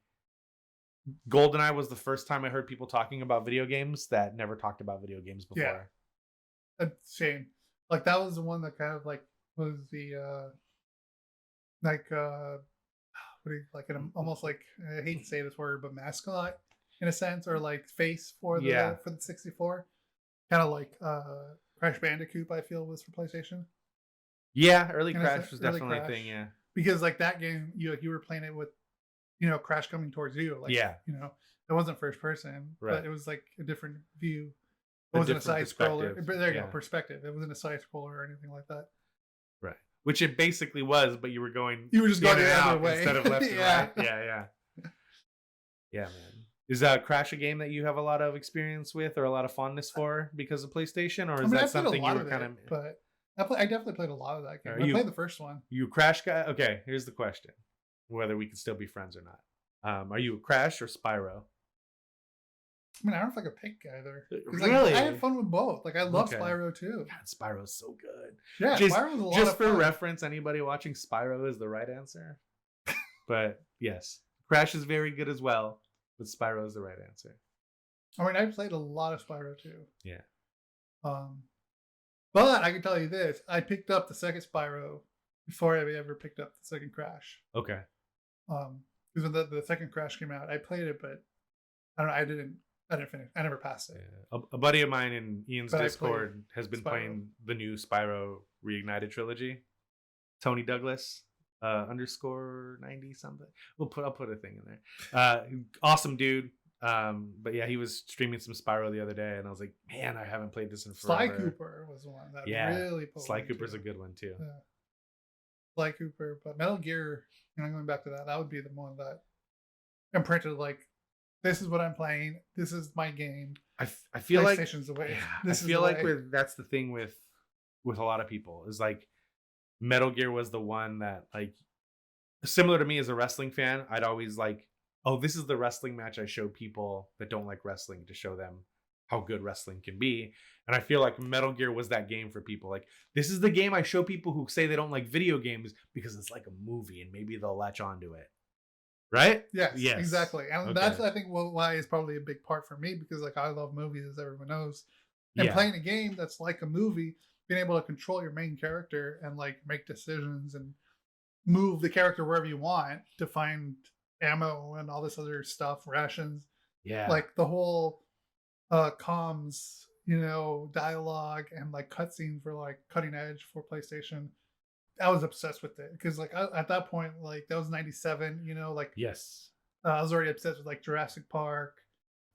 GoldenEye was the first time I heard people talking about video games that never talked about video games before. Yeah, that's a shame. Like that was the one that kind of like was the almost like, I hate to say this word, but mascot in a sense, or like face for the 64. Kind of like Crash Bandicoot, I feel, was for PlayStation. Yeah, early Crash was definitely a thing. Yeah, because like that game, you were playing it with, Crash coming towards you. Like, it wasn't first person, but it was like a different view. It wasn't a side scroller. But there you go, perspective. It wasn't a side scroller or anything like that. Right, which it basically was, but you were just going the other way instead of left and right. Yeah, man. Is Crash a game that you have a lot of experience with or a lot of fondness for because of PlayStation, or I is mean, I that played a something you lot were of kind it, of? but I definitely played a lot of that game. Are I played the first one. you Crash guy? Okay, here's the question: whether we can still be friends or not. Are you a Crash or Spyro? I mean, I don't know if I could pick either. Really? I had fun with both. Like, I love Okay. Spyro too. God, Spyro's so good. Yeah, Spyro was a lot just of for fun. reference, anybody watching, Spyro is the right answer. But yes, Crash is very good as well, but Spyro is the right answer. I mean, I played a lot of Spyro too. Yeah. But I can tell you this: I picked up the second Spyro before I ever picked up the second Crash. Okay. Because when the second Crash came out, I played it, but I don't know. I didn't finish. I never passed it. Yeah. A buddy of mine in Ian's But Discord has been playing the new Spyro Reignited trilogy. Tony Douglas _90 something. I'll put a thing in there. Awesome dude. But yeah, he was streaming some Spyro the other day, and I was like, man, I haven't played this in forever. Sly Cooper was one that really pulled Sly me Cooper's too. a good one too. Yeah. Sly Cooper, but Metal Gear, going back to that, that would be the one that imprinted like, this is what I'm playing. This is my game. I feel like PlayStation's the way. I feel like that's the thing with a lot of people is like Metal Gear was the one that, like, similar to me as a wrestling fan, I'd always like, oh, this is the wrestling match I show people that don't like wrestling to show them how good wrestling can be. And I feel like Metal Gear was that game for people. Like, this is the game I show people who say they don't like video games because it's like a movie and maybe they'll latch onto it. Right? Yes, exactly. And Okay. that's, I think, why is probably a big part for me, because like I love movies, as everyone knows. And playing a game that's like a movie, being able to control your main character and like make decisions and move the character wherever you want to find ammo and all this other stuff, rations. Yeah. Like the whole comms, dialogue and like cutscenes for like cutting edge for PlayStation. I was obsessed with it because like at that point, like that was 97, like yes, I was already obsessed with like Jurassic Park,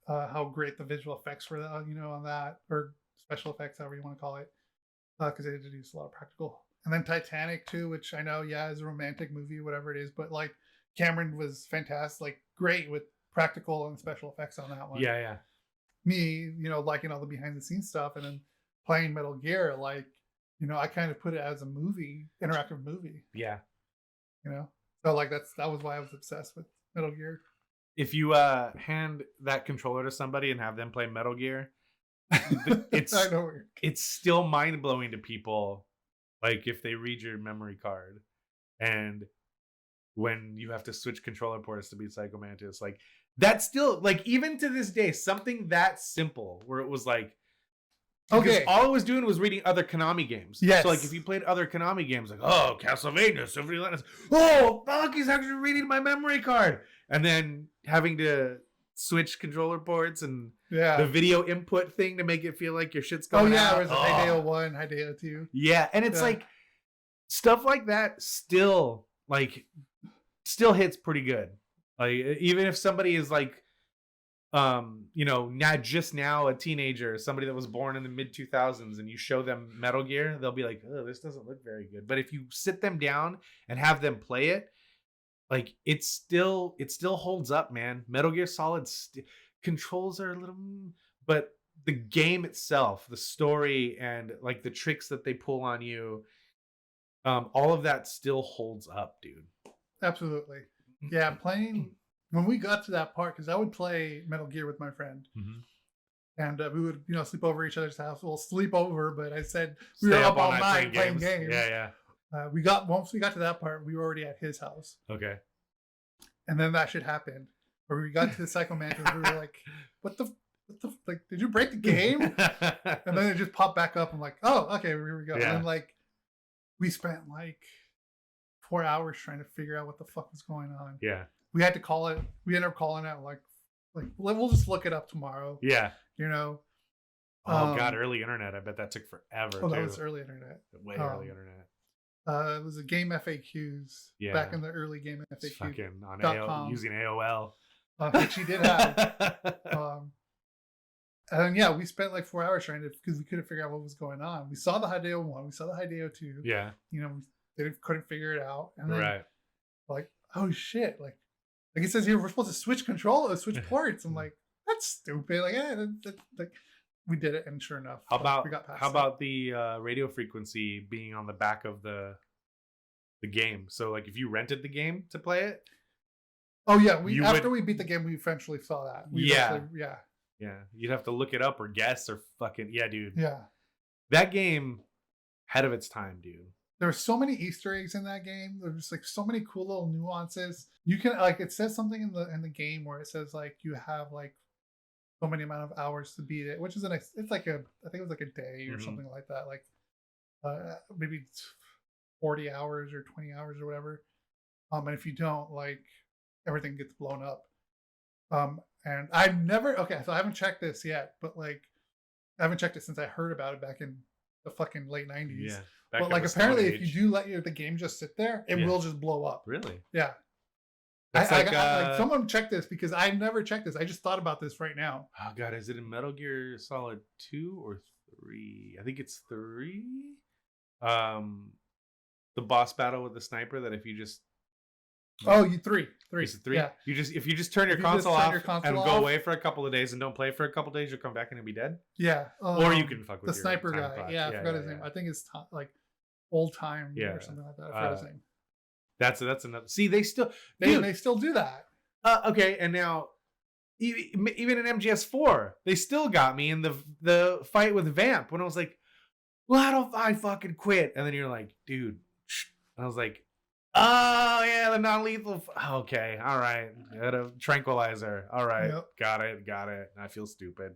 how great the visual effects were, on that, or special effects, however you want to call it, because they did use a lot of practical. And then Titanic too, which I know, is a romantic movie, whatever it is, but like Cameron was fantastic, like great with practical and special effects on that one. Yeah. Me, liking all the behind the scenes stuff, and then playing Metal Gear, like, I kind of put it as a movie, interactive movie. Yeah. So like that was why I was obsessed with Metal Gear. If you hand that controller to somebody and have them play Metal Gear, it's still mind blowing to people. Like if they read your memory card, and when you have to switch controller ports to beat Psycho Mantis, like that's still like, even to this day, something that simple where it was like, okay, all I was doing was reading other Konami games. Yes. So like if you played other Konami games, like, oh, Castlevania, Symphony of the Night, oh fuck, he's actually reading my memory card, and then having to switch controller ports and the video input thing to make it feel like your shit's going out. There was Hideo 1, Hideo 2. Yeah, and it's like stuff like that still hits pretty good. Like even if somebody is like not just now a teenager, somebody that was born in the mid 2000s, and you show them Metal Gear, they'll be like, oh, this doesn't look very good. But if you sit them down and have them play it, like it still holds up, man. Metal Gear Solid controls are a little, but the game itself, the story, and like the tricks that they pull on you, all of that still holds up, dude. Absolutely. Yeah, playing when we got to that part, because I would play Metal Gear with my friend, and we would sleep over each other's house. Well, sleep over, but I said we were up all night playing games. Yeah. Once we got to that part, we were already at his house. Okay. And then that shit happened, where we got to the Psycho Mantis. We were like, what the like? Did you break the game? And then it just popped back up. I'm like, oh, okay, here we go. Yeah. And then like we spent like 4 hours trying to figure out what the fuck was going on. Yeah. We had to call it. We ended up calling it like we'll just look it up tomorrow. Yeah. Oh God, early internet. I bet that took forever. Oh, that was early internet. Way early internet. It was a game FAQs back in the early game FAQs. Fucking on AOL, using AOL. Which he did have. And yeah, we spent like 4 hours trying to, because we couldn't figure out what was going on. We saw the Hideo 1, we saw the Hideo 2. Yeah. They couldn't figure it out. And then like, oh shit, like Like it says here, we're supposed to switch switch ports. I'm like, that's stupid. Like, like we did it, and sure enough, How about we got past how about the radio frequency being on the back of the game? So like if you rented the game to play it. Oh yeah, after we beat the game, we eventually saw that. Yeah, you'd have to look it up or guess or fucking dude. Yeah, that game ahead of its time, dude. There were so many Easter eggs in that game. There's like so many cool little nuances. You can like it says something in the game where it says like you have like so many amount of hours to beat it, which is it's like I think it was like a day or something like that, like maybe 40 hours or 20 hours or whatever. And if you don't, like everything gets blown up. And I've never so I haven't checked this yet, but like I haven't checked it since I heard about it back in the fucking late 90s. Yeah. But like apparently if you do let the game just sit there, it will just blow up. Really? Yeah. Like someone check this because I never checked this. I just thought about this right now. Oh god, is it in Metal Gear Solid 2 or 3? I think it's 3. The boss battle with the sniper that if you just three. Is it 3? Yeah. If you just turn your console off and go away for a couple of days and don't play for a couple of days, you'll come back and it'll be dead. Yeah. Or you can fuck with the sniper guy. Clock. Yeah, I forgot his name. I think it's like Old Time or something like that. I forgot his name. That's another. See, they still do that. Okay, and now even in MGS4, they still got me in the fight with Vamp when I was like, "Well, how do I fucking quit?" And then you're like, "Dude," and I was like, "Oh yeah, the non-lethal. Okay, all right, got a tranquilizer. All right, got it. I feel stupid."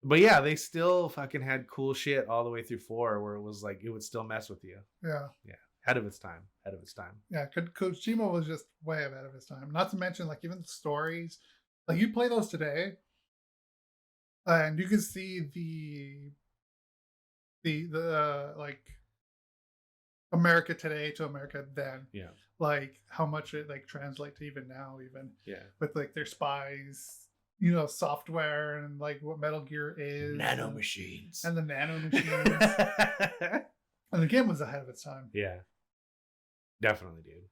But yeah, they still fucking had cool shit all the way through 4, where it was like it would still mess with you. Yeah. Ahead of its time. Yeah, Kojima was just way ahead of his time. Not to mention, like even the stories, like you play those today, and you can see the like America today to America then. Yeah. Like how much it like translate to even now, with like their spies, software and like what Metal Gear is, nano machines, and the nano machines, and the game was ahead of its time. Yeah. Definitely, dude.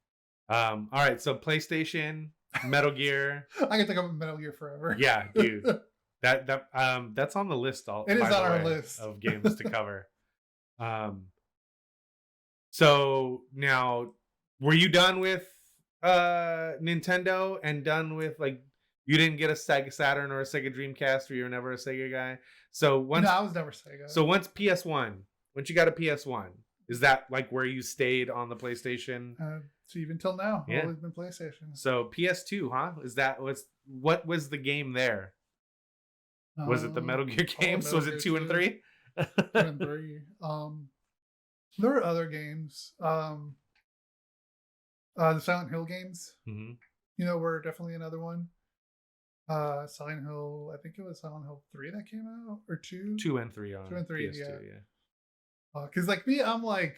All right, so PlayStation, Metal Gear. I can think of Metal Gear forever. Yeah, dude. That's on the list. It is on our list of games to cover. So now, were you done with Nintendo and done with like you didn't get a Sega Saturn or a Sega Dreamcast, or you were never a Sega guy? So no, I was never Sega. So once you got a PS1. Is that like where you stayed on the PlayStation? So even till now, always been PlayStation. So PS2, huh? What was the game there? Was it the Metal Gear games? Was it 2 and 3? 2 and 3. There were other games. The Silent Hill games. Mm-hmm. Were definitely another one. Silent Hill. I think it was Silent Hill 3 that came out, or 2. 2 and 3 on 2 and 3. PS2, yeah. Because like me, I'm like,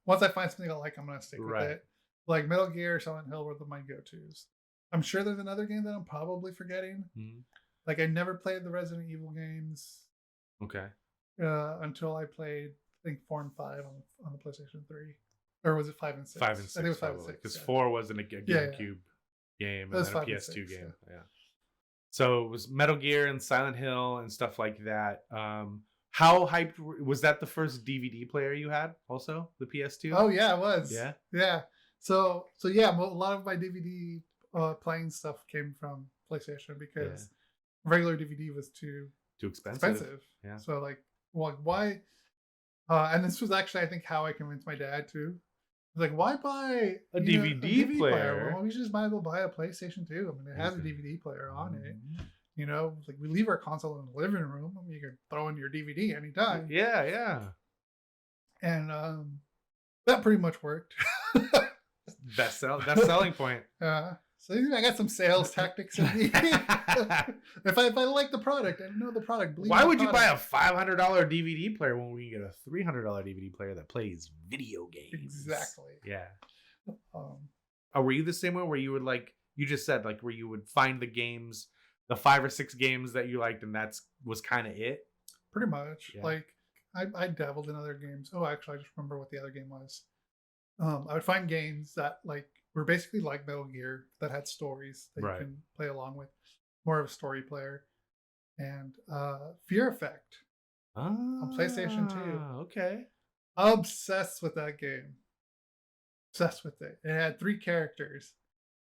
once I find something I like, I'm gonna stick with it. Like Metal Gear, Silent Hill were my go-tos. I'm sure there's another game that I'm probably forgetting. Mm-hmm. Like I never played the Resident Evil games. Okay. Until I played, I think 4 and 5 on the PlayStation 3, or was it 5 and 6? 5 and 6. I think it was 5 and 6. Because 4 wasn't a GameCube game, and then a PS2 game. Yeah. So it was Metal Gear and Silent Hill and stuff like that. How hyped was that? The first DVD player you had, also the PS2? Oh yeah, it was. Yeah. So yeah, a lot of my DVD playing stuff came from PlayStation because regular DVD was too expensive. Yeah. So like, why? And this was actually, I think, how I convinced my dad too. Like, why buy a DVD player? Well, we just might as well buy a PlayStation 2. I mean, it has a DVD player on it. Like we leave our console in the living room. I mean, you can throw in your DVD anytime. Yeah. And that pretty much worked. That's selling point. So I got some sales tactics in me. if I like the product, I know the product. Why would you buy a $500 DVD player when we can get a $300 DVD player that plays video games? Exactly. Yeah. Were you the same way where you would like you just said like where you would find the games, the 5 or 6 games that you liked, and was kind of it? Pretty much. Yeah. Like I dabbled in other games. Oh, actually, I just remember what the other game was. I would find games that like were basically like Metal Gear that had stories that Right. you can play along with. More of a story player. And Fear Effect on PlayStation 2. Okay. Obsessed with that game. Obsessed with it. It had 3 characters,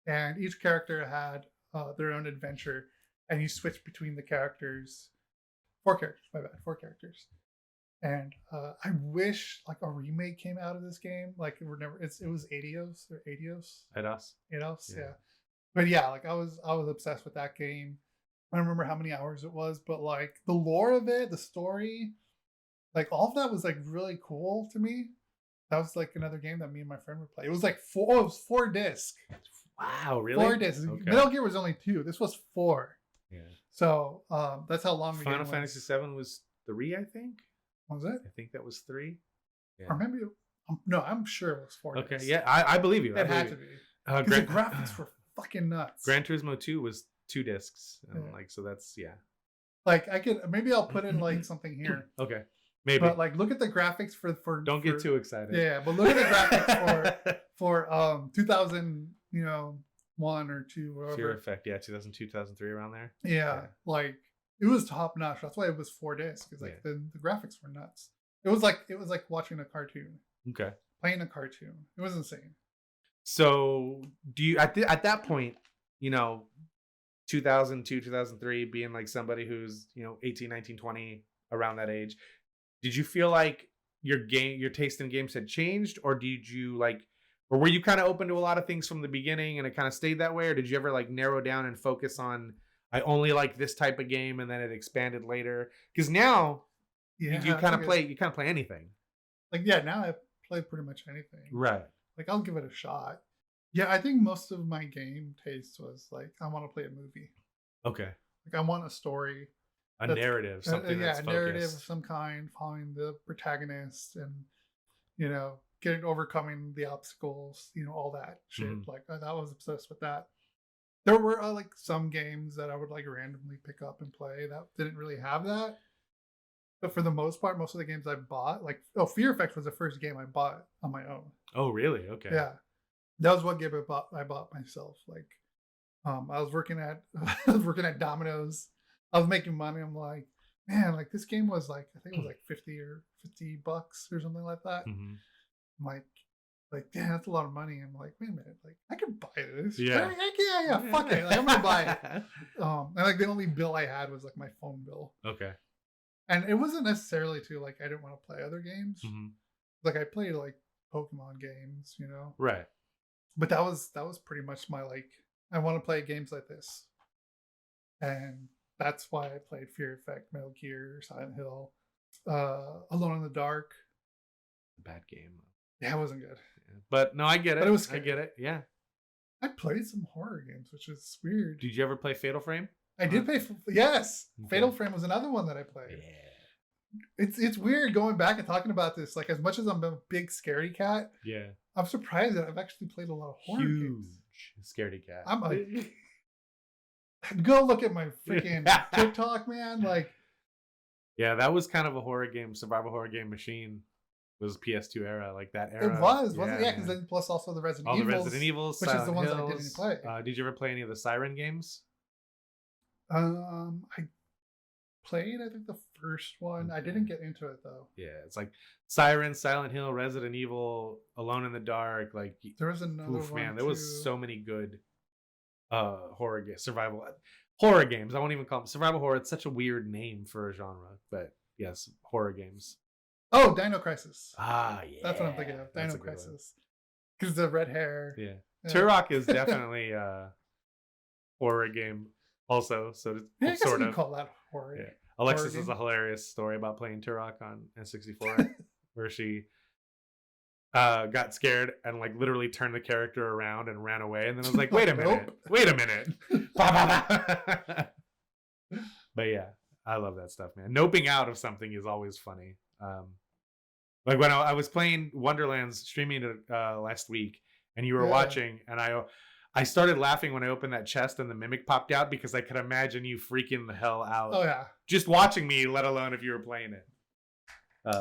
and each character had their own adventure, and you switch between the characters. 4 characters, my bad, 4 characters. And I wish like a remake came out of this game. Like it was Adios or Adios. Eidos. Yeah. But yeah, like I was obsessed with that game. I don't remember how many hours it was, but like the lore of it, the story, like all of that was like really cool to me. That was like another game that me and my friend would play. It was like 4 discs. Wow, really? 4 discs. Okay. Metal Gear was only 2. This was 4. Yeah. So that's how long the Final game was. Fantasy 7 was 3, I think. Was it? I think that was 3. Yeah. Or maybe no, I'm sure it was 4 Okay, discs. yeah, I believe you. It had to be. Because the graphics were fucking nuts. Gran Turismo 2 was 2 discs. And Yeah. like, so that's, yeah. Like maybe I'll put in like something here. Okay. Maybe. But like look at the graphics for Don't get too excited. Yeah, but look at the graphics for 2001 or 2 or whatever. Fear Effect, yeah, 2002, 2003 around there. Yeah, like it was top notch. That's why it was 4 discs, because like the graphics were nuts. It was like watching a cartoon. Okay. Playing a cartoon. It was insane. So do you at that point, 2002, 2003, being like somebody who's 18, 19, 20, around that age, did you feel like your taste in games had changed, or did you like, or were you kind of open to a lot of things from the beginning and it kind of stayed that way, or did you ever like narrow down and focus on, I only like this type of game, and then it expanded later? Because now you kind of play anything. Like now I play pretty much anything. Right. Like I'll give it a shot. Yeah, I think most of my game taste was like I want to play a movie. Okay. Like I want a story. A narrative, something that's a narrative of focused. some kind, following the protagonist and overcoming the obstacles, all that shit. Mm-hmm. Like I was obsessed with that. There were like some games that I would like randomly pick up and play that didn't really have that. But for the most part, most of the games I bought, like Fear Effect was the first game I bought on my own. Oh, really? Okay. Yeah, that was one game I bought myself. Like, I was working at Domino's. I was making money. I'm like, man, like this game was like, I think it was like $50 or something like that. Mm-hmm. I'm like, damn, that's a lot of money. I'm like, wait a minute, like I could buy this. Yeah. Yeah, fuck it. Like, I'm gonna buy it. And like the only bill I had was like my phone bill. Okay. And it wasn't necessarily like I didn't want to play other games. Mm-hmm. Like I played like Pokemon games, Right. But that was pretty much my like, I want to play games like this. And that's why I played Fear Effect, Metal Gear, Silent Hill, Alone in the Dark. Bad game. Yeah, it wasn't good. Yeah. But no, I get it. But it was I get it. Yeah. I played some horror games, which is weird. Did you ever play Fatal Frame? I did play. Yes, Okay. Fatal Frame was another one that I played. Yeah. It's weird going back and talking about this. Like as much as I'm a big scaredy cat, Yeah. I'm surprised that I've actually played a lot of horror games. Scaredy cat. I'm like, go look at my freaking TikTok, man. Like, yeah, that was kind of a horror game, survival horror game machine. It was PS2 era, like that era. it wasn't it? Yeah, because then plus also the Resident Evil. All the Resident Evils, which Silent is the ones Hills. that I didn't play. Did you ever play any of the Siren games? I played, I think, the first one. I didn't get into it though. Yeah, it's like Siren, Silent Hill, Resident Evil, Alone in the Dark. Like There was another one. man, there was so many good horror games, survival horror games. I won't even call them survival horror. It's such a weird name for a genre, but yes, horror games. Oh, Dino Crisis. Ah, yeah, That's what I'm thinking of. That's Dino a good one. Crisis. Because the red hair. Yeah. Yeah. Turok is definitely a horror game also. So it's Yeah, I guess sort you of. call that horror. Yeah. Alexis horror has game. a hilarious story about playing Turok on N64 where she got scared and like literally turned the character around and ran away. And then I was like, wait a minute. Nope. Wait a minute. But yeah, I love that stuff, man. Noping out of something is always funny. Like when I was playing Wonderlands, streaming it last week, and you were watching, and I started laughing when I opened that chest and the mimic popped out because I could imagine you freaking the hell out. Oh yeah. Just watching me, let alone if you were playing it.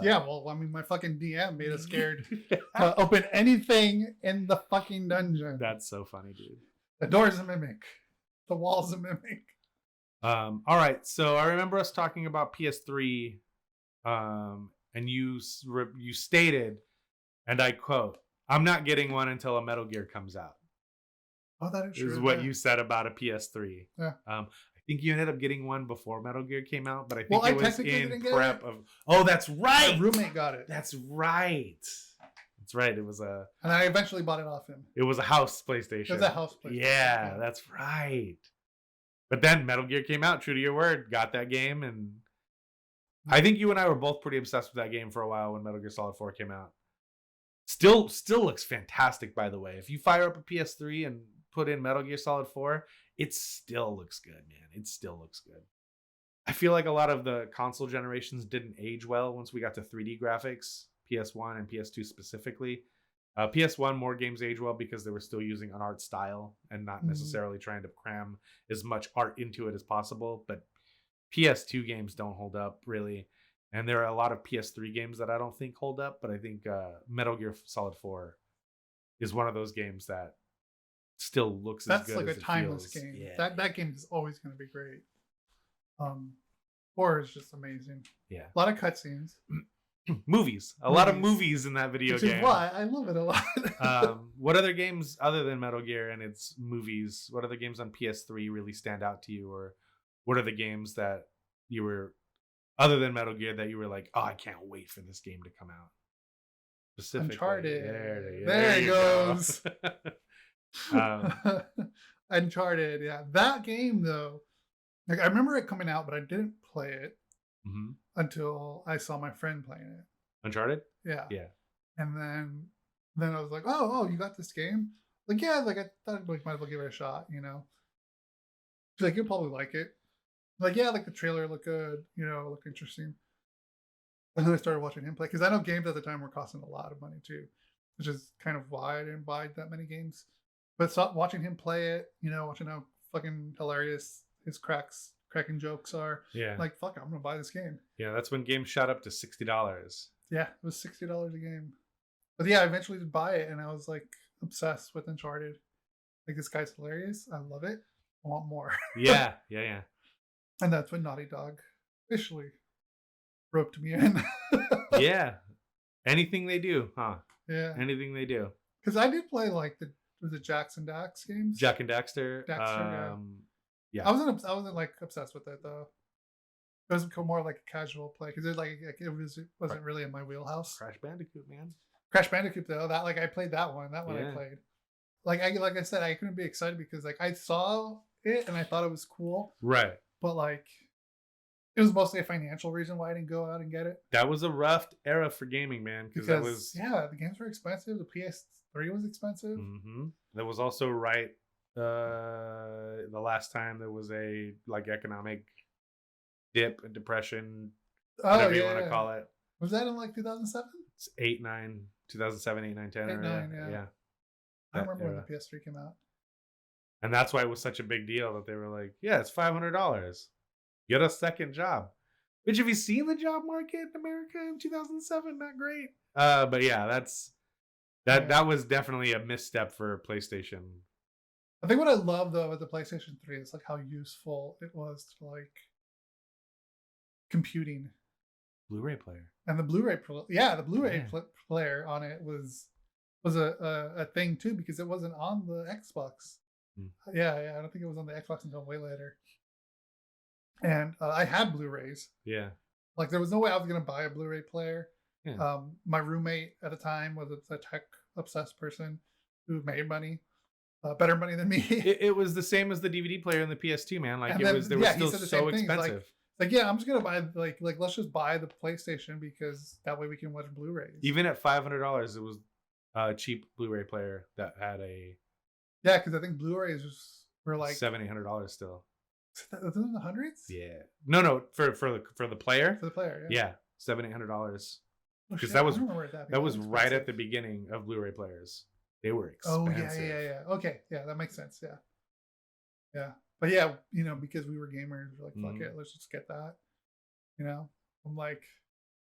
Yeah, well, I mean, my fucking DM made us scared to open anything in the fucking dungeon. That's so funny, dude. The door's a mimic. The wall's a mimic. All right, so I remember us talking about PS3, and you stated, and I quote, "I'm not getting one until a Metal Gear comes out." Oh, that is true. Is what you said about a PS3. Yeah. I think you ended up getting one before Metal Gear came out, but I think Well, it I was technically in didn't get prep it. of. Oh, that's right. My roommate got it. That's right. That's right. It was a. And I eventually bought it off him. It was a house PlayStation. It was a house PlayStation. Yeah, that's right. But then Metal Gear came out. True to your word, got that game, and I think you and I were both pretty obsessed with that game for a while when Metal Gear Solid 4 came out. Still looks fantastic, by the way. If you fire up a PS3 and put in Metal Gear Solid 4, it still looks good, man. It still looks good. I feel like a lot of the console generations didn't age well once we got to 3D graphics, PS1 and PS2 specifically. PS1, more games age well because they were still using an art style and not necessarily trying to cram as much art into it as possible. But PS2 games don't hold up, really. And there are a lot of PS3 games that I don't think hold up, but I think Metal Gear Solid 4 is one of those games that still looks as good as it feels. That's like a timeless game. Yeah. That game is always going to be great. 4 is just amazing. Yeah. A lot of cutscenes. Movies. A lot of movies in that video game. Which is why I love it a lot. What other games other than Metal Gear and its movies, what other games on PS3 really stand out to you? Or what are the games that you were, other than Metal Gear, that you were like, oh, I can't wait for this game to come out? Specifically. Uncharted. There it goes. Uncharted, yeah. That game, though, like I remember it coming out, but I didn't play it until I saw my friend playing it. Uncharted? Yeah. Yeah. And then I was like, oh, you got this game? Like, yeah, like I thought I might as well give it a shot, you know. She's like, you'll probably like it. Like, yeah, like the trailer looked good, you know, looked interesting. And then I started watching him play because I know games at the time were costing a lot of money too, which is kind of why I didn't buy that many games. But watching him play it, you know, watching how fucking hilarious his cracking jokes are. Yeah. Like, fuck, I'm gonna buy this game. Yeah, that's when games shot up to $60. Yeah, it was $60 a game. But yeah, I eventually did buy it, and I was like obsessed with Uncharted. Like, this guy's hilarious. I love it. I want more. Yeah. And that's when Naughty Dog officially roped me in. Yeah. Anything they do, huh? Yeah. Anything they do. Because I did play like was it Jax and Dax games? Jak and Daxter. Yeah. I wasn't like obsessed with it though. It was more like a casual play because it wasn't really in my wheelhouse. Crash Bandicoot, man. Crash Bandicoot though, that like I played that one. That one I played. Like I said, I couldn't be excited because like I saw it and I thought it was cool. Right. But like it was mostly a financial reason why I didn't go out and get it. That was a rough era for gaming, man. Because that was the games were expensive. The PS3 was expensive. That was also right. The last time there was a like economic dip, a depression, whatever you want to call it. Was that in like 2007? It's 2007, 8, 9, 10. 8, 9, yeah. I remember when the PS3 came out. And that's why it was such a big deal that they were like, yeah, it's $500. Get a second job. Which, have you seen the job market in America in 2007? Not great. But yeah, that was definitely a misstep for PlayStation. I think what I love though with the PlayStation 3 is like how useful it was to like computing. Blu-ray player. And the Blu-ray player on it was a thing too because it wasn't on the Xbox. Yeah, I don't think it was on the Xbox until way later. And I had Blu-rays. Yeah. Like there was no way I was gonna buy a Blu-ray player. Yeah. My roommate at the time was a tech obsessed person who made money. Better money than me. It was the same as the DVD player and the PS2, man. Like they were still so expensive. Like yeah, I'm just gonna buy like let's just buy the PlayStation because that way we can watch Blu-rays. Even at $500, it was a cheap Blu-ray player that had a. Yeah, because I think Blu-rays were like $700 still. Was it in the hundreds? Yeah. No, for the player. For the player, yeah. $700. Because that was right at the beginning of Blu-ray players. They were expensive. Oh yeah. Okay, yeah, that makes sense. Yeah. But yeah, you know, because we were gamers, we're like, fuck it, let's just get that. You know, I'm like,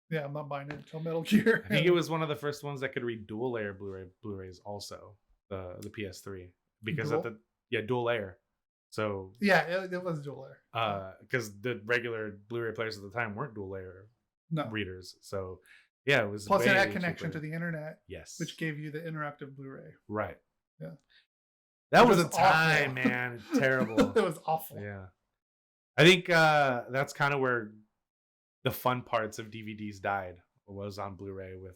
Yeah, I'm not buying it until Metal Gear. I think it was one of the first ones that could read dual layer Blu-rays also, the PS3, because Dual? dual layer. So Yeah, it was dual layer. because the regular Blu-ray players at the time weren't dual layer No. readers. So yeah, it was Plus it way had connection cheaper. to the internet. Yes. Which gave you the interactive Blu-ray. Right. Yeah. That Which was a was time, awful. man. Terrible. It was awful. Yeah. I think that's kind of where the fun parts of DVDs died, was on Blu-ray. With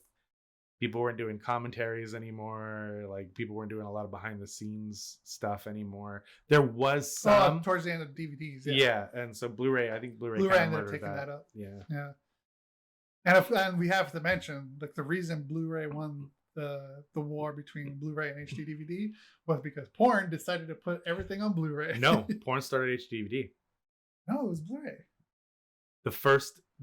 people weren't doing commentaries anymore, like people weren't doing a lot of behind the scenes stuff anymore. There was some towards the end of DVDs. yeah, and so Blu-ray, I think Blu-ray Blu-ray kind of ended up taking that up. Yeah. And we have to mention, like, the reason Blu-ray won the war between Blu-ray and HD DVD was because porn decided to put everything on Blu-ray. No, porn started HD DVD. No, it was Blu-ray. The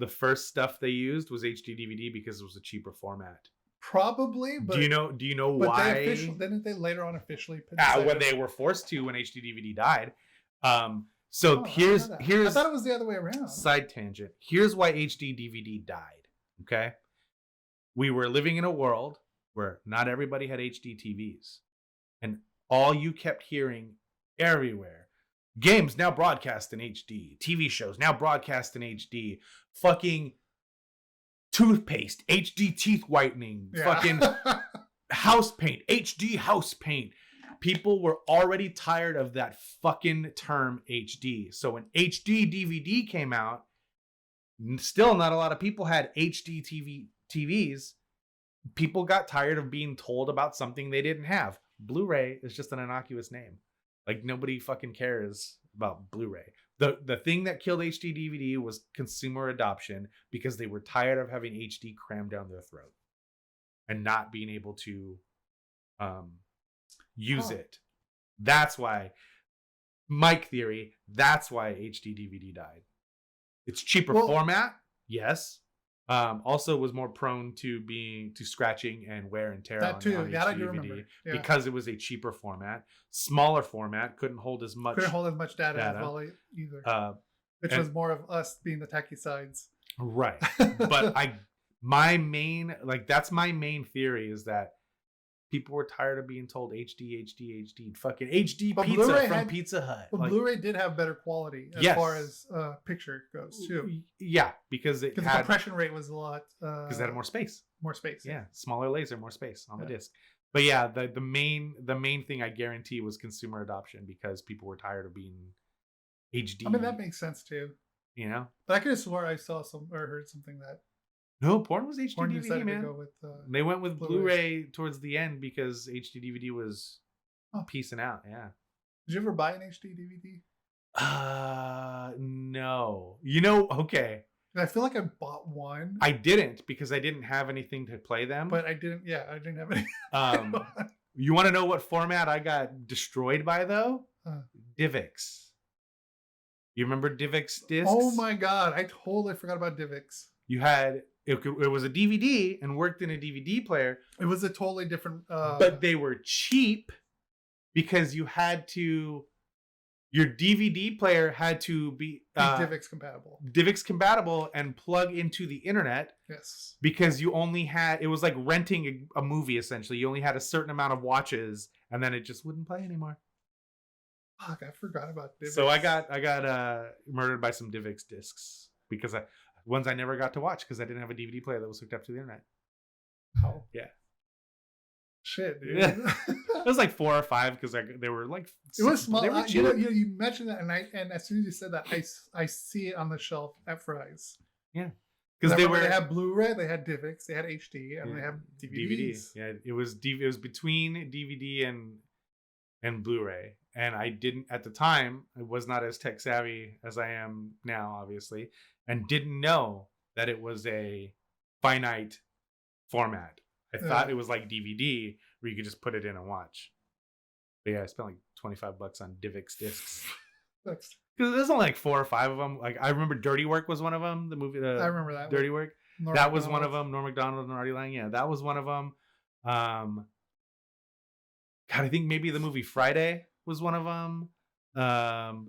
first stuff they used was HD DVD because it was a cheaper format. Probably, but do you know why? Didn't they later on officially put when they were forced to, when HD DVD died. Here's I thought it was the other way around. Side tangent. Here's why HD DVD died. Okay, we were living in a world where not everybody had HD TVs, and all you kept hearing everywhere: games now broadcast in HD, TV shows now broadcast in HD, fucking toothpaste, HD teeth whitening, fucking house paint, HD house paint. People were already tired of that fucking term HD. So when HD DVD came out, still not a lot of people had HD TVs. People got tired of being told about something they didn't have. Blu-ray is just an innocuous name. Like, nobody fucking cares about Blu-ray. The thing that killed HD DVD was consumer adoption, because they were tired of having HD crammed down their throat and not being able to use it. That's why, Mike theory, that's why HD DVD died. It's cheaper format, yes. Also was more prone to scratching and wear and tear. That too. On That HD I do DVD, remember. Yeah. because it was a cheaper format, smaller format, couldn't hold as much data as well either. Which was more of us being the techie sides. Right. But that's my main theory, is that people were tired of being told HD. Fucking HD but pizza Blu-ray from Pizza Hut. But Blu-ray did have better quality as far as picture goes too. Yeah, because the compression rate was a lot. Because it had more space. More space. Yeah, smaller laser, more space on the disc. But yeah, the main thing I guarantee was consumer adoption, because people were tired of being HD. I mean, that makes sense too. You know? But I could have swore I saw or heard something that. No, porn was HD DVD, man. To go with, they went with Blu-ray towards the end because HD DVD was piecing out. Yeah. Did you ever buy an HD DVD? No. Okay. I feel like I bought one. I didn't, because I didn't have anything to play them. But I didn't have any. You want to know what format I got destroyed by, though? DivX. You remember DivX discs? Oh my god, I totally forgot about DivX. You had it was a DVD and worked in a DVD player. It was a totally different but they were cheap, because you had to, your DVD player had to be DivX compatible and plug into the internet. Yes. Because you only had, it was like renting a movie essentially. You only had a certain amount of watches, and then it just wouldn't play anymore. Fuck, I forgot about DivX. So I got murdered by some DivX discs, because ones I never got to watch because I didn't have a DVD player that was hooked up to the internet. Oh. Yeah. Shit, dude. Yeah. It was like 4 or 5, because they were like, it was small. You mentioned that, and as soon as you said that, I see it on the shelf at Fry's. Yeah. Because they had Blu-ray, they had DivX, they had HD, and they have DVDs. Yeah, it was between DVD and Blu-ray. And I didn't, at the time, I was not as tech savvy as I am now, obviously, and didn't know that it was a finite format. I thought it was like DVD, where you could just put it in and watch. But yeah, I spent like $25 on DivX discs. Because there's only like 4 or 5 of them. Like, I remember Dirty Work was one of them. The movie, I remember that. Dirty Work. That was one of them. Norm Macdonald and Artie Lang. Yeah, that was one of them. God, I think maybe the movie Friday was one of them.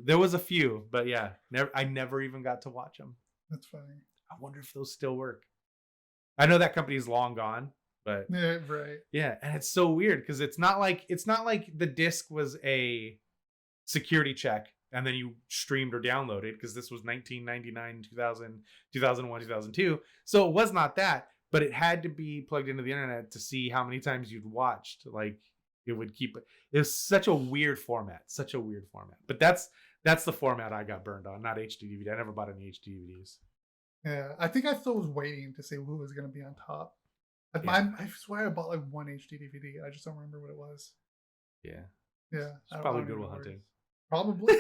There was a few, but yeah, I never even got to watch them. That's funny. I wonder if those still work. I know that company's long gone, but Yeah, right. yeah, and it's so weird because it's not like the disc was a security check and then you streamed or downloaded, because this was 1999, 2000, 2001, 2002. So it was not that, but it had to be plugged into the internet to see how many times you'd watched. Like it would keep it was such a weird format, But that's the format I got burned on, not HD DVD. I never bought any HD DVDs. Yeah, I think I still was waiting to see who was going to be on top. I swear I bought like one HD DVD. I just don't remember what it was. Yeah. Yeah. It's probably Good Will Hunting. Probably.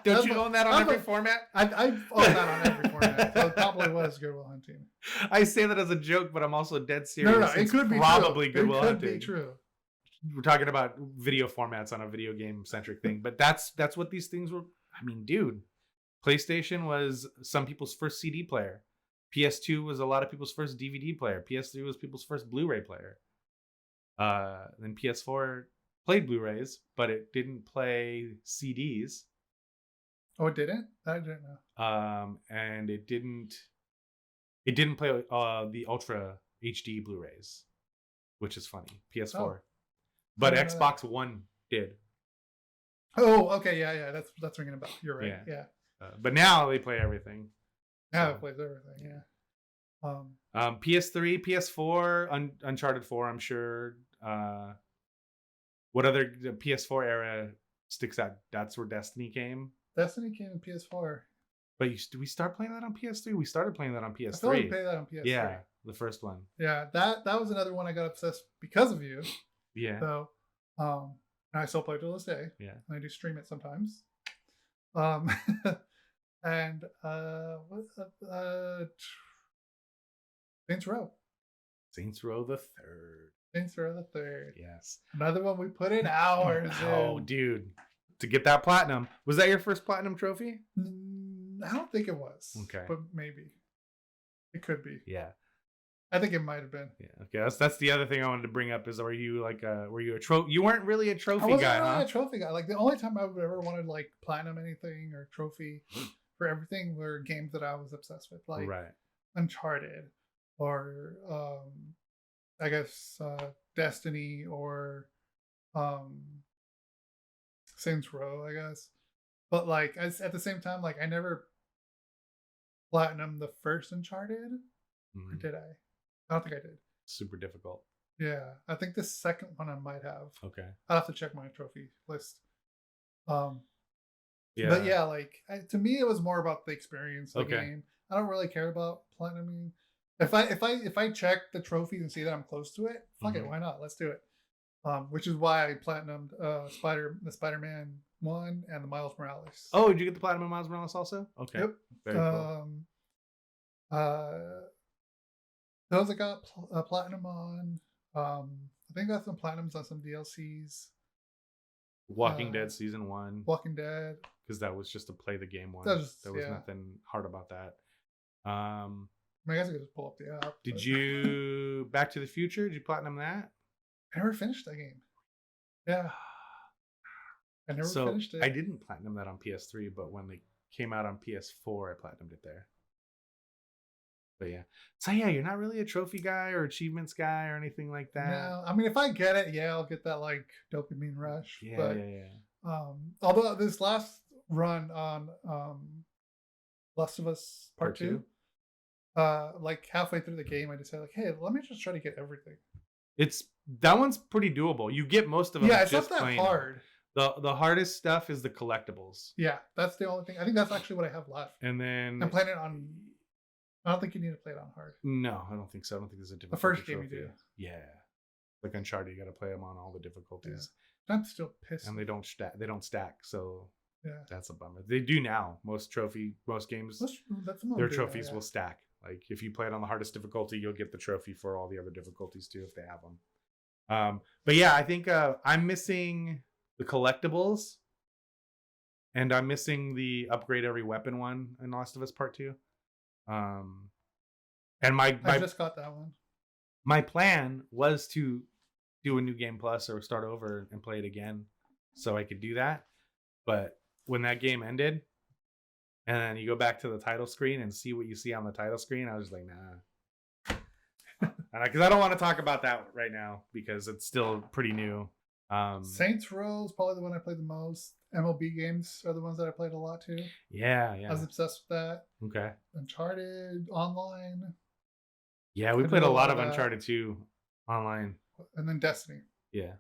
Don't you own that on every format? I own that on every format. So it probably was Good Will Hunting. I say that as a joke, but I'm also dead serious. No, it could be probably true. Good Will Hunting. It could be true. We're talking about video formats on a video game centric thing, but that's what these things were. I mean, dude, PlayStation was some people's first CD player. PS2 was a lot of people's first DVD player. PS3 was people's first Blu-ray player. Then PS4 played Blu-rays, but it didn't play CDs. Oh, it didn't? I didn't know. And it didn't play the Ultra HD Blu-rays, which is funny. PS4. Oh. But Xbox One did. Oh, okay, yeah. That's ringing a bell. You're right. Yeah. But now they play everything. Now it plays everything. Yeah. PS3, PS4, Uncharted 4. I'm sure. What other PS4 era sticks out? That's where Destiny came. Destiny came in PS4. But did we start playing that on PS3? We started playing that on PS3. I feel like we played that on PS3. Yeah, the first one. Yeah, that was another one I got obsessed because of you. Yeah. So, and I still play to this day. Yeah. And I do stream it sometimes. And Saints Row. Saints Row the Third. Saints Row the Third. Yes. Another one we put in hours. Oh, dude. To get that platinum. Was that your first platinum trophy? I don't think it was. Okay. But maybe. It could be. Yeah. I think it might have been. Yeah. Okay. That's the other thing I wanted to bring up is, were you a trophy? You weren't really a trophy guy, guy, really huh? A trophy guy. Like the only time I would ever wanted like platinum anything or trophy for everything were games that I was obsessed with, like Uncharted or I guess Destiny or Saints Row, I guess. But like at the same time, like I never platinumed the first Uncharted. Or did I? I don't think I did. Super difficult. Yeah, I think the second one I might have. Okay. I'll have to check my trophy list. Yeah. But yeah, like to me, it was more about the experience of the game. I don't really care about platinum. If I check the trophies and see that I'm close to it, fuck it, why not? Let's do it. Which is why I platinumed the Spider-Man 1 and the Miles Morales. Oh, did you get the platinum of Miles Morales also? Okay. Yep. Very cool. Those I got platinum on. I think I got some platinums on some DLCs. Walking Dead season 1. Walking Dead. Because that was just to play the game one. There was nothing hard about that. I guess I could just pull up the app. Did you Back to the Future? Did you platinum that? I never finished that game. Yeah. I never finished it. I didn't platinum that on PS3, but when they came out on PS4, I platinumed it there. But yeah. So yeah, you're not really a trophy guy or achievements guy or anything like that. No. I mean, if I get it, I'll get that like dopamine rush. Yeah. Although this last run on Last of Us Part 2, like halfway through the game, I decided like, hey, let me just try to get everything. That one's pretty doable. You get most of them. Yeah, it's not that hard. The hardest stuff is the collectibles. Yeah, that's the only thing. I think that's actually what I have left. And then I'm playing it on. I don't think you need to play it on hard. No, I don't think so. I don't think there's a difficulty. The first game trophy. you do. Yeah, like Uncharted, you got to play them on all the difficulties. Yeah. I'm still pissed. And they don't stack. So yeah, that's a bummer. They do now. Most games, their trophies will stack. Like if you play it on the hardest difficulty, you'll get the trophy for all the other difficulties too if they have them. But yeah, I think I'm missing the collectibles, and I'm missing the upgrade every weapon one in Last of Us Part 2. And I just got that one. My plan was to do a new game plus or start over and play it again so I could do that. But when that game ended and then you go back to the title screen and see what you see on the title screen, I was like, nah. because I don't want to talk about that right now because it's still pretty new. Saints Row is probably the one I played the most. MLB games are the ones that I played a lot too. Yeah. I was obsessed with that. Okay. Uncharted online. Yeah, we played a lot of Uncharted 2 online. And then Destiny. Yeah.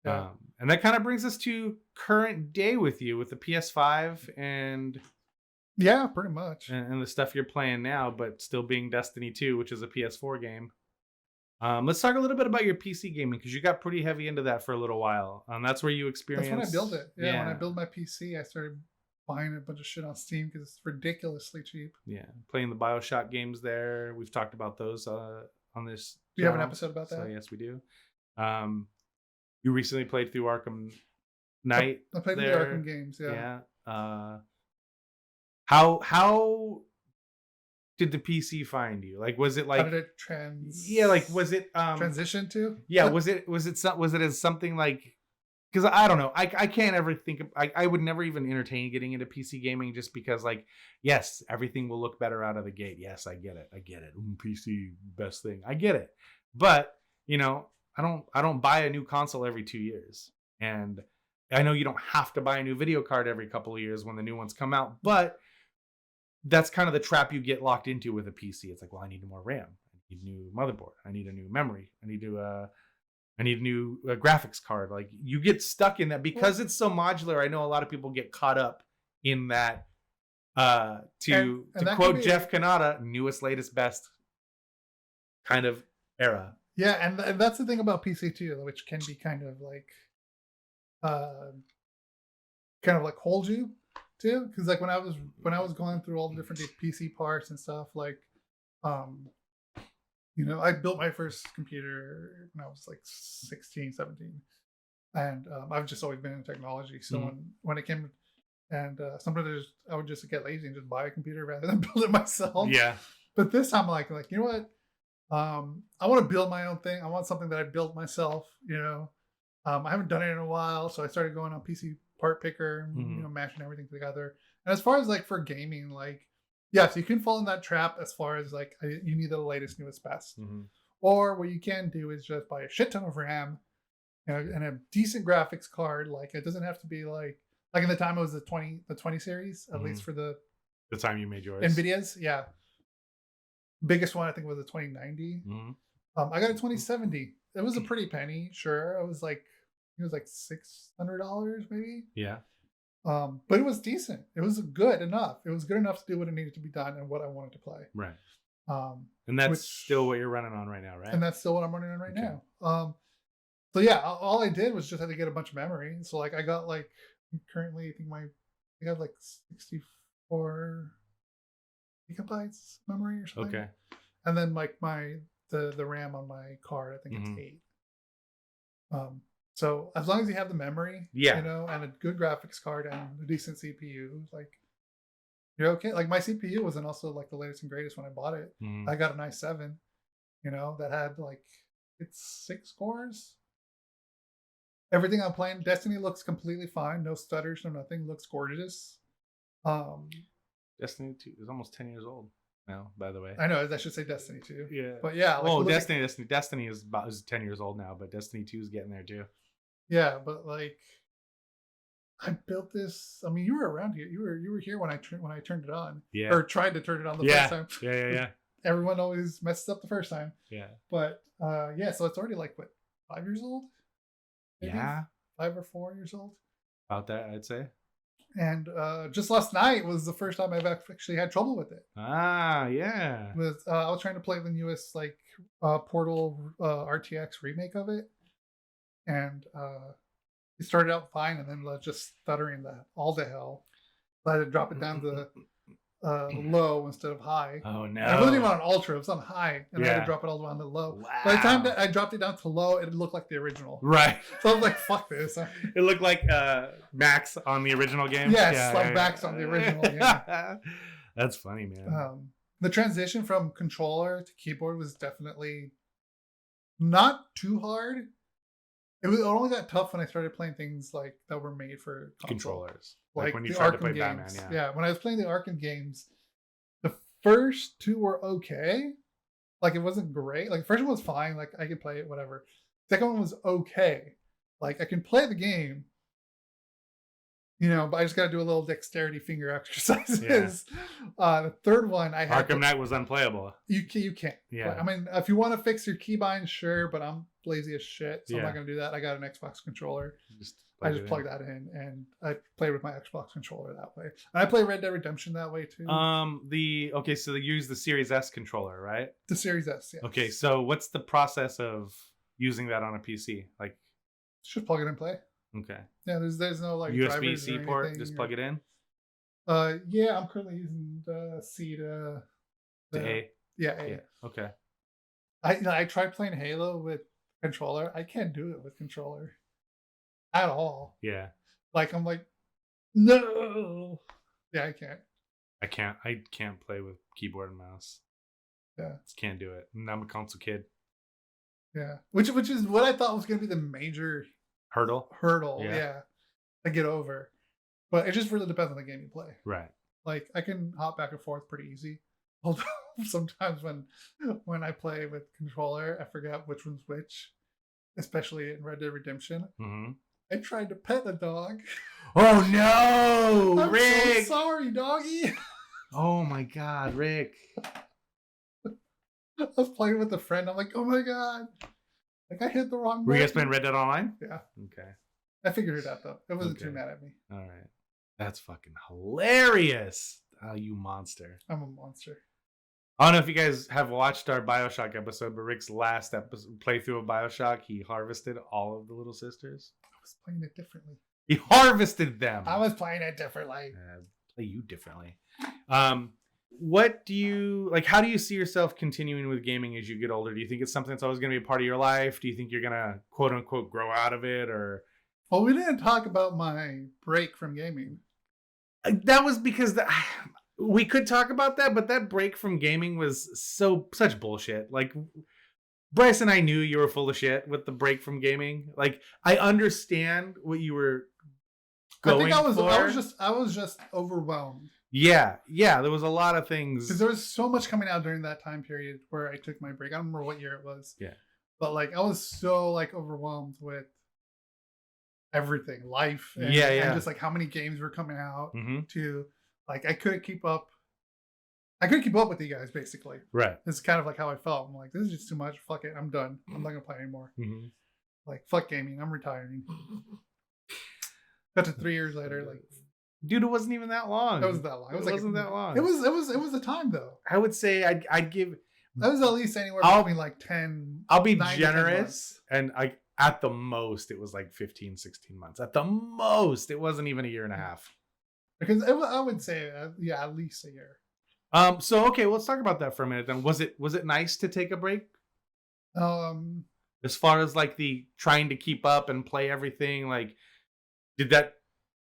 Yeah. And that kind of brings us to current day with you with the PS5 and yeah, pretty much. And the stuff you're playing now, but still being Destiny 2, which is a PS4 game. Let's talk a little bit about your PC gaming because you got pretty heavy into that for a little while. That's where you experienced. That's when I built it. Yeah, when I built my PC, I started buying a bunch of shit on Steam because it's ridiculously cheap. Yeah, playing the BioShock games there. We've talked about those on this. Do you have an episode about that? So yes, we do. You recently played through Arkham Knight. I played the Arkham games. Yeah. Yeah. How did the PC find you? Like, was it like? How did it was it transition to? Yeah, was it as something like? Because I don't know, I can't ever think of, I would never even entertain getting into PC gaming just because, like, yes, everything will look better out of the gate. Yes, I get it. PC best thing. I get it, but you know, I don't buy a new console every 2 years, and I know you don't have to buy a new video card every couple of years when the new ones come out, but that's kind of the trap you get locked into with a PC. It's like, well, I need more RAM. I need a new motherboard. I need a new memory. I need a new graphics card. Like, you get stuck in that because it's so modular. I know a lot of people get caught up in that. To quote Jeff Kanata, newest, latest, best kind of era. Yeah, and that's the thing about PC too, which can be kind of like hold you too, because like when I was going through all the different PC parts and stuff, like you know, I built my first computer when I was like 16, 17, and I've just always been in technology. So when it came, and sometimes I would just get lazy and just buy a computer rather than build it myself. Yeah. But this time, like you know what, I want to build my own thing. I want something that I built myself. You know, I haven't done it in a while, so I started going on PC Part Picker, you know, mashing everything together. And as far as like for gaming, like, yes, you can fall in that trap as far as like you need the latest, newest, best. Or what you can do is just buy a shit ton of RAM and a decent graphics card. Like, it doesn't have to be like in the time it was the 20 series, at least for the time you made yours. NVIDIA's, yeah. Biggest one I think was a 2090. I got a 2070. It was a pretty penny, sure. It was like $600 maybe. Yeah. But it was decent. It was good enough. It was good enough to do what it needed to be done and what I wanted to play. Right. And that's still what you're running on right now, right? And that's still what I'm running on right now. So yeah, all I did was just had to get a bunch of memory. So like I got like currently I got like 64 gigabytes memory or something. Okay. And then like the RAM on my card, I think it's 8. So as long as you have the memory, you know, and a good graphics card and a decent CPU, like you're okay. Like my CPU wasn't also like the latest and greatest when I bought it. I got an i7, you know, that had like it's 6 cores. Everything I'm playing, Destiny looks completely fine. No stutters, no nothing. Looks gorgeous. Destiny 2 is almost 10 years old now, by the way. I know, I should say Destiny 2. Yeah. But yeah. Like, Destiny is 10 years old now, but Destiny 2 is getting there too. Yeah, but like I built this. I mean, you were around here. You were here when I turned it on. Yeah. Or tried to turn it on the first time. Yeah. Everyone always messes up the first time. Yeah. But yeah, so it's already like what, 5 years old? Maybe? Yeah. 5 or 4 years old. About that, I'd say. And just last night was the first time I've actually had trouble with it. Ah, yeah. I was trying to play the newest like Portal RTX remake of it, and it started out fine, and then just stuttering all to hell. So I had to drop it down to low instead of high. Oh no! And I wasn't even on ultra; it was on high, and I had to drop it all the way down to low. Wow. By the time that I dropped it down to low, it looked like the original. Right. So I was like, "Fuck this!" It looked like Max on the original game. Yes, like Max on the original game. That's funny, man. The transition from controller to keyboard was definitely not too hard. It only got tough when I started playing things like that were made for controllers. Like when you the tried to Arkham play games. Batman, Yeah, when I was playing the Arkham games, the first 2 were okay. Like, it wasn't great. Like, the first one was fine. Like, I could play it, whatever. Second one was okay. Like, I can play the game, but I just got to do a little dexterity finger exercises. The third one, I had Arkham Knight was unplayable. You can't. Yeah. But, I mean, if you want to fix your keybinds, sure, but I'm lazy as shit, so I'm not gonna do that. I got an Xbox controller. I just plug that in, and I play with my Xbox controller that way. And I play Red Dead Redemption that way too. So they use the Series S controller, right? The Series S, yeah. Okay, so what's the process of using that on a PC? Like, just plug it and play. Okay. Yeah, there's no like USB-C port. Just plug it in. Yeah, I'm currently using the C to A. Yeah, A. Yeah. Okay. I tried playing Halo with controller. I can't do it with controller at all. Yeah. Like, I'm like, no. Yeah, I can't. I can't play with keyboard and mouse. Yeah. Just can't do it. And I'm a console kid. Yeah. Which is what I thought was gonna be the major hurdle. Yeah. To get over. But it just really depends on the game you play. Right. Like, I can hop back and forth pretty easy. Although sometimes when I play with controller, I forget which one's which. Especially in Red Dead Redemption. Mm-hmm. I tried to pet the dog. Oh no, I'm Rick! so sorry, doggy. Oh my God, Rick! I was playing with a friend. I'm like, oh my God! Like, I hit the wrong button. Were you guys playing Red Dead Online? Yeah. Okay. I figured it out though. It wasn't too mad at me. All right. That's fucking hilarious. Oh, you monster! I'm a monster. I don't know if you guys have watched our BioShock episode, but Rick's last playthrough of BioShock, he harvested all of the little sisters. I was playing it differently. He harvested them. I was playing it differently. Play you differently. What do you like? How do you see yourself continuing with gaming as you get older? Do you think it's something that's always going to be a part of your life? Do you think you're going to quote unquote grow out of it? Or well, we didn't talk about my break from gaming. That was because we could talk about that, but that break from gaming was such bullshit. Like, Bryce and I knew you were full of shit with the break from gaming. Like, I understand what you were going I was just overwhelmed. Yeah, there was a lot of things. Because there was so much coming out during that time period where I took my break. I don't remember what year it was. Yeah. But like, I was so like overwhelmed with everything, life, and just like how many games were coming out to. Like, I couldn't keep up. I couldn't keep up with you guys, basically. Right. It's kind of like how I felt. I'm like, this is just too much. Fuck it. I'm done. I'm not going to play anymore. Mm-hmm. Like, fuck gaming. I'm retiring. Got to 3 years later, like... Dude, it wasn't even that long. It wasn't that long. It wasn't that long. It was a time, though. I would say I'd give... That was at least anywhere between like 10... I'll be generous. And at the most, it was like 15, 16 months. At the most, it wasn't even a year and a half. Because I would say, at least a year. So okay, let's talk about that for a minute. Then was it nice to take a break? As far as like the trying to keep up and play everything, like, did that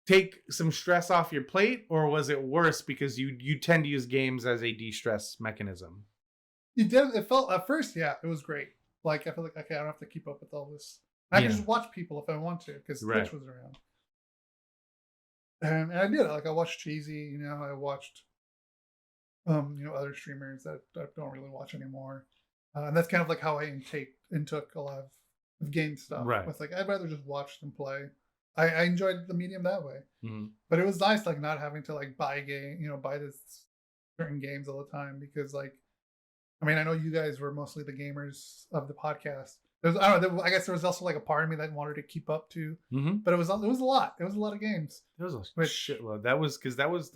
take some stress off your plate, or was it worse because you tend to use games as a de-stress mechanism? It did. It felt at first, yeah, it was great. Like, I feel like, okay, I don't have to keep up with all this. I can just watch people if I want to, because Twitch was around. And I did it. Like, I watched Cheesy, I watched, other streamers that I don't really watch anymore. And that's kind of like how I intook a lot of game stuff. Right. It's like, I'd rather just watch than play. I enjoyed the medium that way. Mm-hmm. But it was nice, like, not having to, like, buy this certain games all the time. Because, like, I mean, I know you guys were mostly the gamers of the podcast. I guess there was also like a part of me that wanted to keep up too, but it was a lot. It was a lot of games. It was a shitload. That was because that was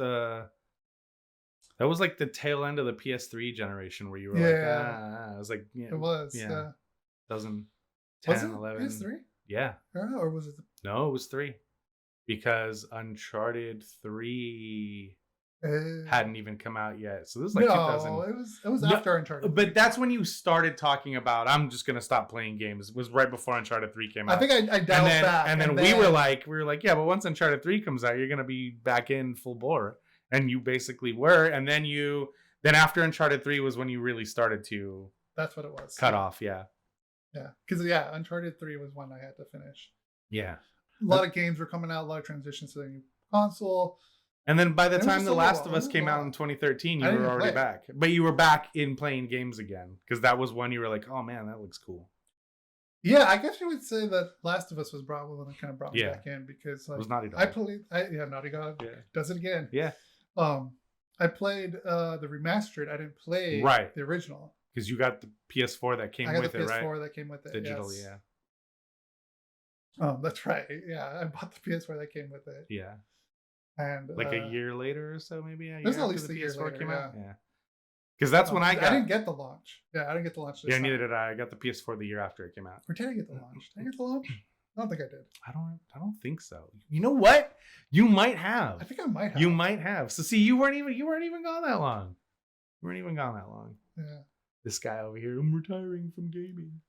like the tail end of the PS3 generation where you were like, it was like, it was 2010, 11. PS3? Yeah. Or was it? No, it was 3, because Uncharted 3 hadn't even come out yet. So this is like 2000. It was after Uncharted 3. But that's when you started talking about, I'm just gonna stop playing games. It was right before Uncharted 3 came out. I think I dialed back. And then we were like, yeah, but once Uncharted 3 comes out, you're gonna be back in full bore. And you basically were. And then after Uncharted 3 was when you really started to that's what it was. Cut off, yeah. Yeah. Because Uncharted 3 was one I had to finish. Yeah. A lot of games were coming out, a lot of transitions to the new console. And then by the It was time just The a Last little- of it Us was came a out lot. in 2013, I you didn't were even already play it. back. But you were back in playing games again because that was one you were like, oh man, that looks cool. Yeah, I guess you would say that Last of Us was brought when it kind of brought me Yeah. back in because It like was Naughty Dog. I played, Naughty Dog Yeah. does it again. Yeah. I played the remastered. I didn't play Right. the original. Because you got the PS4 that came I got with the it, right? PS4 that came with it. Digitally, yes. yeah. That's right. Yeah, I bought the PS4 that came with it. Yeah. And Like a year later or so, maybe a it year was at after least the a year PS4 later, came out. yeah. Yeah. Because that's when I got. I didn't get the launch. Yeah, I didn't get the launch. Yeah, neither did I. I got the PS4 the year after it came out. Or did I get the launch? Did I get the launch? I don't think I did. I don't think so. You know what? You might have. I think I might have. You might have. So see, you weren't even gone that long. You weren't even gone that long. Yeah. This guy over here, I'm retiring from gaming.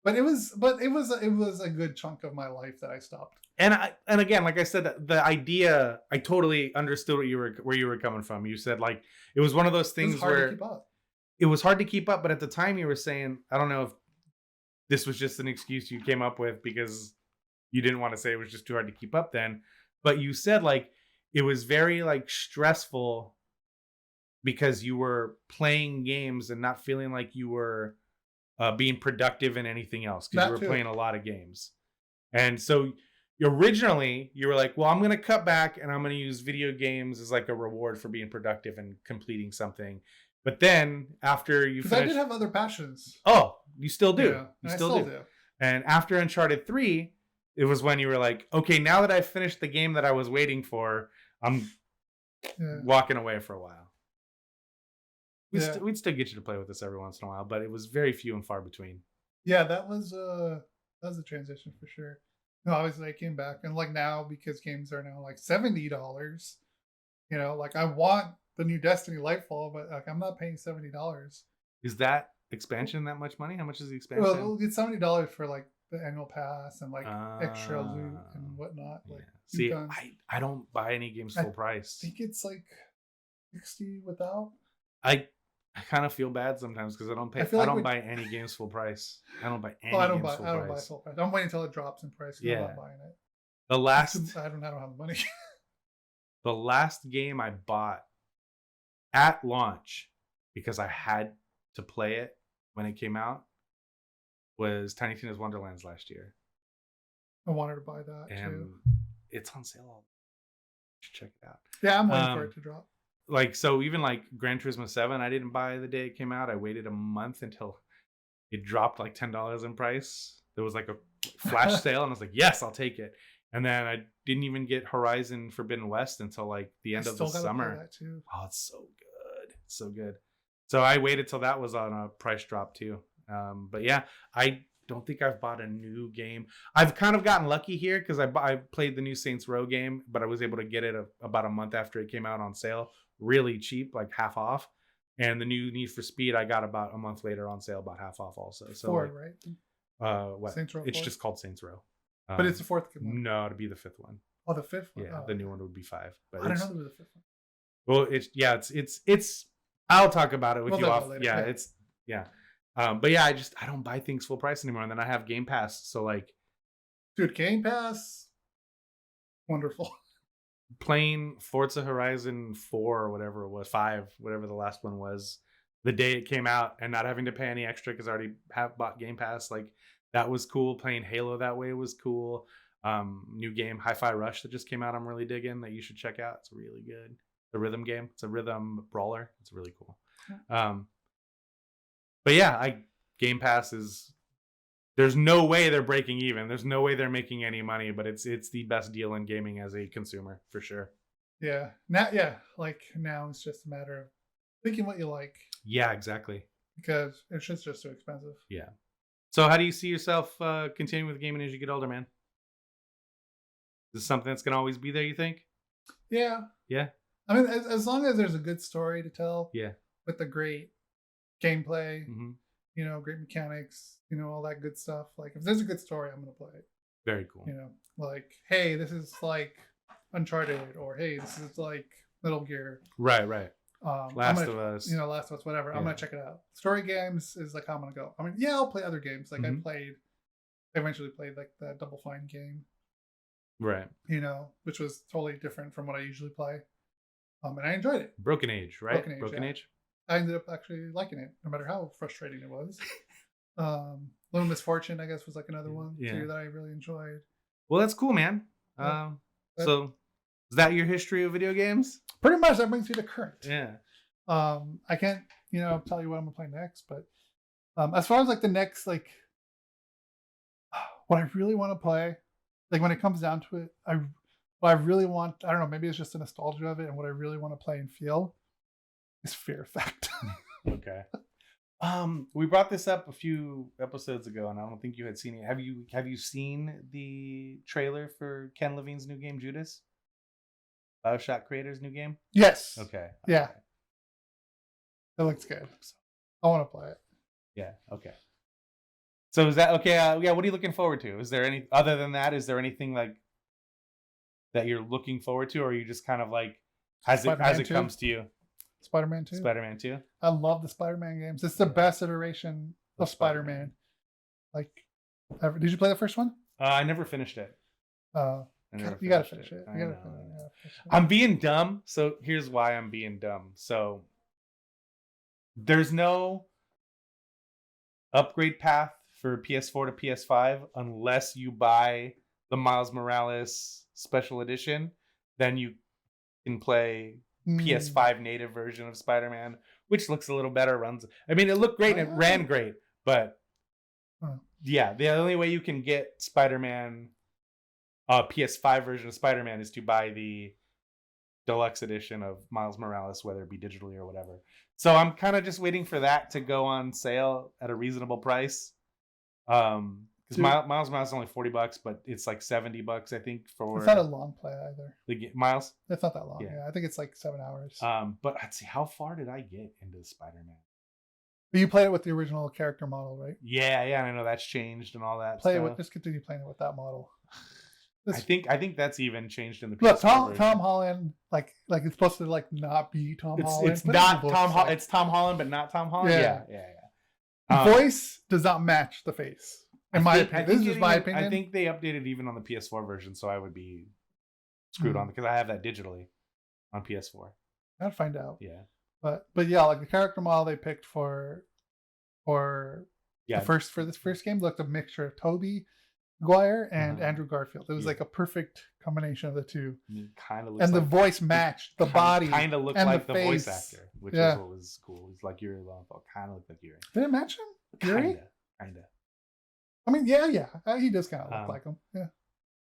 But it was a good chunk of my life that I stopped. And again, like I said, the idea, I totally understood where you were coming from. You said like it was one of those things where to keep up. It was hard to keep up, but at the time you were saying, I don't know if this was just an excuse you came up with because you didn't want to say it was just too hard to keep up then, but you said like it was very like stressful because you were playing games and not feeling like you were being productive in anything else because you were playing a lot of games. And so originally you were like, well, I'm going to cut back and I'm going to use video games as like a reward for being productive and completing something. But then after you finished, I did have other passions. Oh, you still do. Yeah, you still do. do. And after Uncharted 3, it was when you were like, okay, now that I've finished the game that I was waiting for, I'm walking away for a while. We'd still get you to play with us every once in a while, but it was very few and far between. Yeah, that was a transition for sure. No, obviously I came back, and like now because games are now like $70, you know, like I want the new Destiny Lightfall, but like I'm not paying $70. Is that expansion that much money? How much is the expansion? Well, it's $70 for like the annual pass and like extra loot and whatnot. Like, see, I don't buy any games full price. I think it's like $60 without. I kind of feel bad sometimes because I don't pay. I don't buy any games full price. I don't buy any. I don't buy full price. I'm waiting until it drops in price. I'm not buying it. The last I don't have the money. The last game I bought at launch because I had to play it when it came out was Tiny Tina's Wonderlands last year. I wanted to buy that too. It's on sale all. Check it out. Yeah, I'm waiting for it to drop. Like, so even like Gran Turismo 7, I didn't buy the day it came out. I waited a month until it dropped like $10 in price. There was like a flash sale and I was like, yes, I'll take it. And then I didn't even get Horizon Forbidden West until like the end of the summer. That too. Oh, it's so good. It's so good. So I waited till that was on a price drop too. But yeah, I don't think I've bought a new game. I've kind of gotten lucky here because I played the new Saints Row game, but I was able to get it about a month after it came out on sale. Really cheap, like half off. And the new Need for Speed I got about a month later on sale, about half off also. So 4, right? What? Saints Row 4? It's just called Saints Row. But it's the 4th one. No, it'd be the 5th one. Oh, the 5th one. Yeah, the new one would be 5. But I don't know there was a 5th one. Well, it's. I'll talk about it with you off. Yeah, it's but yeah, I don't buy things full price anymore, and then I have Game Pass, so like, dude, Game Pass, wonderful. Playing Forza Horizon 4 or whatever it was, 5, whatever the last one was, the day it came out, and not having to pay any extra because I already have bought Game Pass, like that was cool. Playing Halo that way was cool. New game Hi-Fi Rush that just came out, I'm really digging, that you should check out. It's really good. The rhythm game. It's a rhythm brawler. It's really cool. But yeah, Game Pass is. There's no way they're breaking even. There's no way they're making any money, but it's the best deal in gaming as a consumer for sure. Yeah. Like now it's just a matter of thinking what you like. Yeah, exactly. Because it's just too expensive. Yeah. So how do you see yourself continuing with gaming as you get older, man? Is this something that's gonna always be there, you think? Yeah. Yeah. I mean, as long as there's a good story to tell. Yeah. With the great gameplay. Mm-hmm. You know, great mechanics, you know, all that good stuff. Like, if there's a good story, I'm going to play it. Very cool. You know, like, hey, this is like Uncharted, or hey, this is like Metal Gear. Right. Last of Us. You know, Last of Us, whatever. Yeah. I'm going to check it out. Story games is like how I'm going to go. I mean, yeah, I'll play other games. Like, I eventually played like the Double Fine game. Right. You know, which was totally different from what I usually play. And I enjoyed it. Broken Age, right? Broken Age. I ended up actually liking it, no matter how frustrating it was. Little Misfortune, I guess, was like another one too that I really enjoyed. Well, that's cool, man. So is that your history of video games? Pretty much. That brings you to current. Yeah. I can't, tell you what I'm gonna play next, but as far as like the next, like what I really want to play, like when it comes down to it, what I really want, I don't know, maybe it's just the nostalgia of it, and what I really want to play and feel is Fear Effect. Okay. We brought this up a few episodes ago, and I don't think you had seen it. Have you seen the trailer for Ken Levine's new game, Judas? BioShock creator's new game? Yes. Okay. Yeah. Okay. It looks good. I want to play it. Yeah. Okay. So is that okay? Yeah. What are you looking forward to? Is there any other than that? Is there anything like that you're looking forward to, or are you just kind of like as it comes to you? Spider-Man 2. Spider-Man 2. I love the Spider-Man games. It's the best iteration of Spider-Man. Like, ever. Did you play the first one? I never finished it. You gotta finish it. I'm being dumb. So here's why I'm being dumb. So there's no upgrade path for PS4 to PS5 unless you buy the Miles Morales special edition. Then you can play PS5 native version of Spider-Man, which looks a little better. It looked great and it ran great, but yeah, the only way you can get Spider-Man PS5 version of Spider-Man is to buy the deluxe edition of Miles Morales, whether it be digitally or whatever. So I'm kind of just waiting for that to go on sale at a reasonable price. Because Miles Morales is only $40, but it's like $70, I think. For it's not a long play either. The Miles, it's not that long. Yeah, I think it's like 7 hours. But let's see, how far did I get into Spider-Man? But you played it with the original character model, right? Yeah, I know that's changed and all that. Just continue playing it with that model. I think that's even changed in the PS4 version. Tom Holland, like it's supposed to like not be Tom Holland. It's not Tom Holland. It's Tom Holland, but not Tom Holland. Yeah. The voice does not match the face. In my opinion, this is my opinion. I think they updated even on the PS4 version, so I would be screwed on because I have that digitally on PS4. I'd find out. Yeah, but yeah, like the character model they picked for this first game looked a mixture of Tobey Maguire and Andrew Garfield. It was like a perfect combination of the two. Kind of looks and the voice matched the body. Kind of looked like the voice actor, which is what was cool. He's like Yuri Lowenthal. Kind of looked like Yuri. Did it match him? Yuri? Kinda. I mean, yeah. He does kind of look like him. Yeah.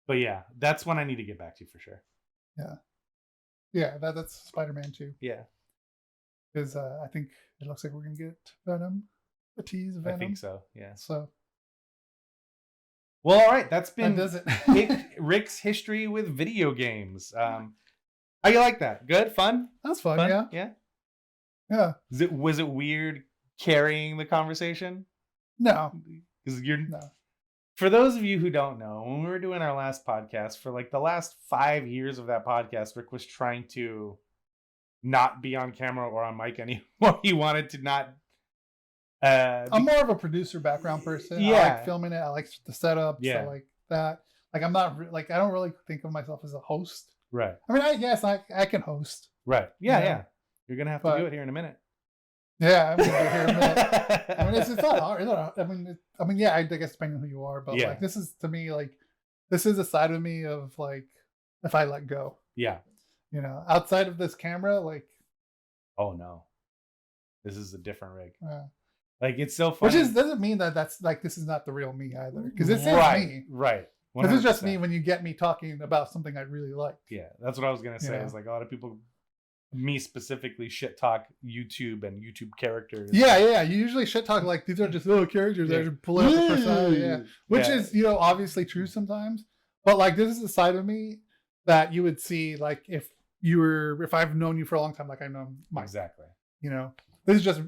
But yeah, that's one I need to get back to for sure. Yeah. Yeah, that's Spider-Man 2. Yeah. Because I think it looks like we're going to get Venom. A tease of Venom. I think so, yeah. So. Well, all right. That's been does it. Rick's history with video games. How you like that? Good? Fun? That's fun, yeah. Yeah? Yeah. Was it weird carrying the conversation? No. Because for those of you who don't know, when we were doing our last podcast, for like the last 5 years of that podcast, Rick was trying to not be on camera or on mic anymore. He wanted to not. I'm more of a producer background person. Yeah. I like filming it. I like the setup. Yeah. I like that. Like I'm not I don't really think of myself as a host. Right. I mean, I can host. Right. Yeah. You're gonna have to do it here in a minute. Yeah, I'm gonna do it here in a minute. I mean, it's not hard. I mean, yeah. I guess depending on who you are, but like this is to me like this is a side of me of like if I let go. Yeah. Outside of this camera, like. Oh no, this is a different Rick. Yeah. Like it's so funny. Which doesn't mean that's like this is not the real me either, because this is me. Right. 100%. This is just me when you get me talking about something I really like. Yeah, that's what I was gonna say. Is like a lot of people, me specifically, shit talk YouTube and YouTube characters. Yeah. You usually shit talk like these are just little characters that are pulling out the personality. Yeah, which is obviously true sometimes, but like this is a side of me that you would see like if I've known you for a long time, like I know Mike. Exactly. This is just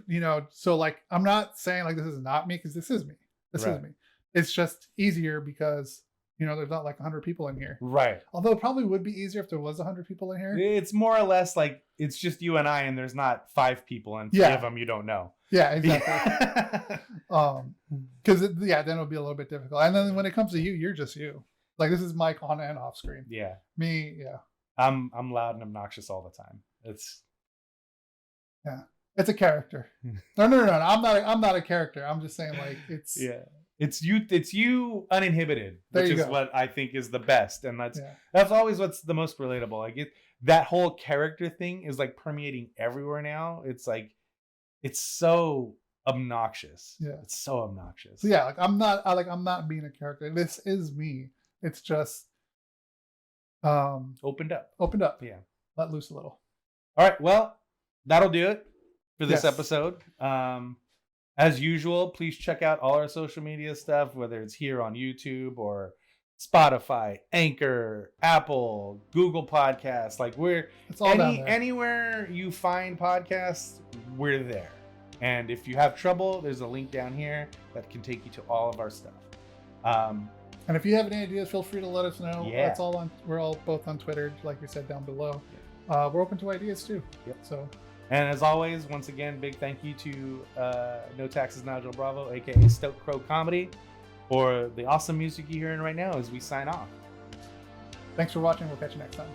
so like I'm not saying like this is not me, because this is me. This is me. It's just easier because there's not like 100 people in here. Right. Although it probably would be easier if there was 100 people in here. It's more or less like it's just you and I, and there's not 5 people, and 3 of them you don't know. Yeah, exactly. Because then it'll be a little bit difficult. And then when it comes to you, you're just you. Like this is Mike on and off screen. Yeah. Me, yeah. I'm loud and obnoxious all the time. It's It's a character. No. I'm not a character. I'm just saying, like, it's It's you uninhibited, There which you is go. what I think is the best, and that's always what's the most relatable. I get that whole character thing is like permeating everywhere now. It's like it's so obnoxious. Yeah. It's so obnoxious. So yeah, like I'm not being a character. This is me. It's just Opened up. Yeah. Let loose a little. All right. Well, that'll do it for this Yes. episode. As usual, please check out all our social media stuff, whether it's here on YouTube or Spotify, Anchor, Apple, Google Podcasts. Like It's all down there. anywhere you find podcasts, we're there. And if you have trouble, there's a link down here that can take you to all of our stuff. And if you have any ideas, feel free to let us know. Yeah. It's all on. We're all both on Twitter, like we said down below. We're open to ideas too. Yep. So. And as always, once again, big thank you to No Taxes Nigel Bravo, aka Stoat Krow Komedy, for the awesome music you're hearing right now as we sign off. Thanks for watching. We'll catch you next time.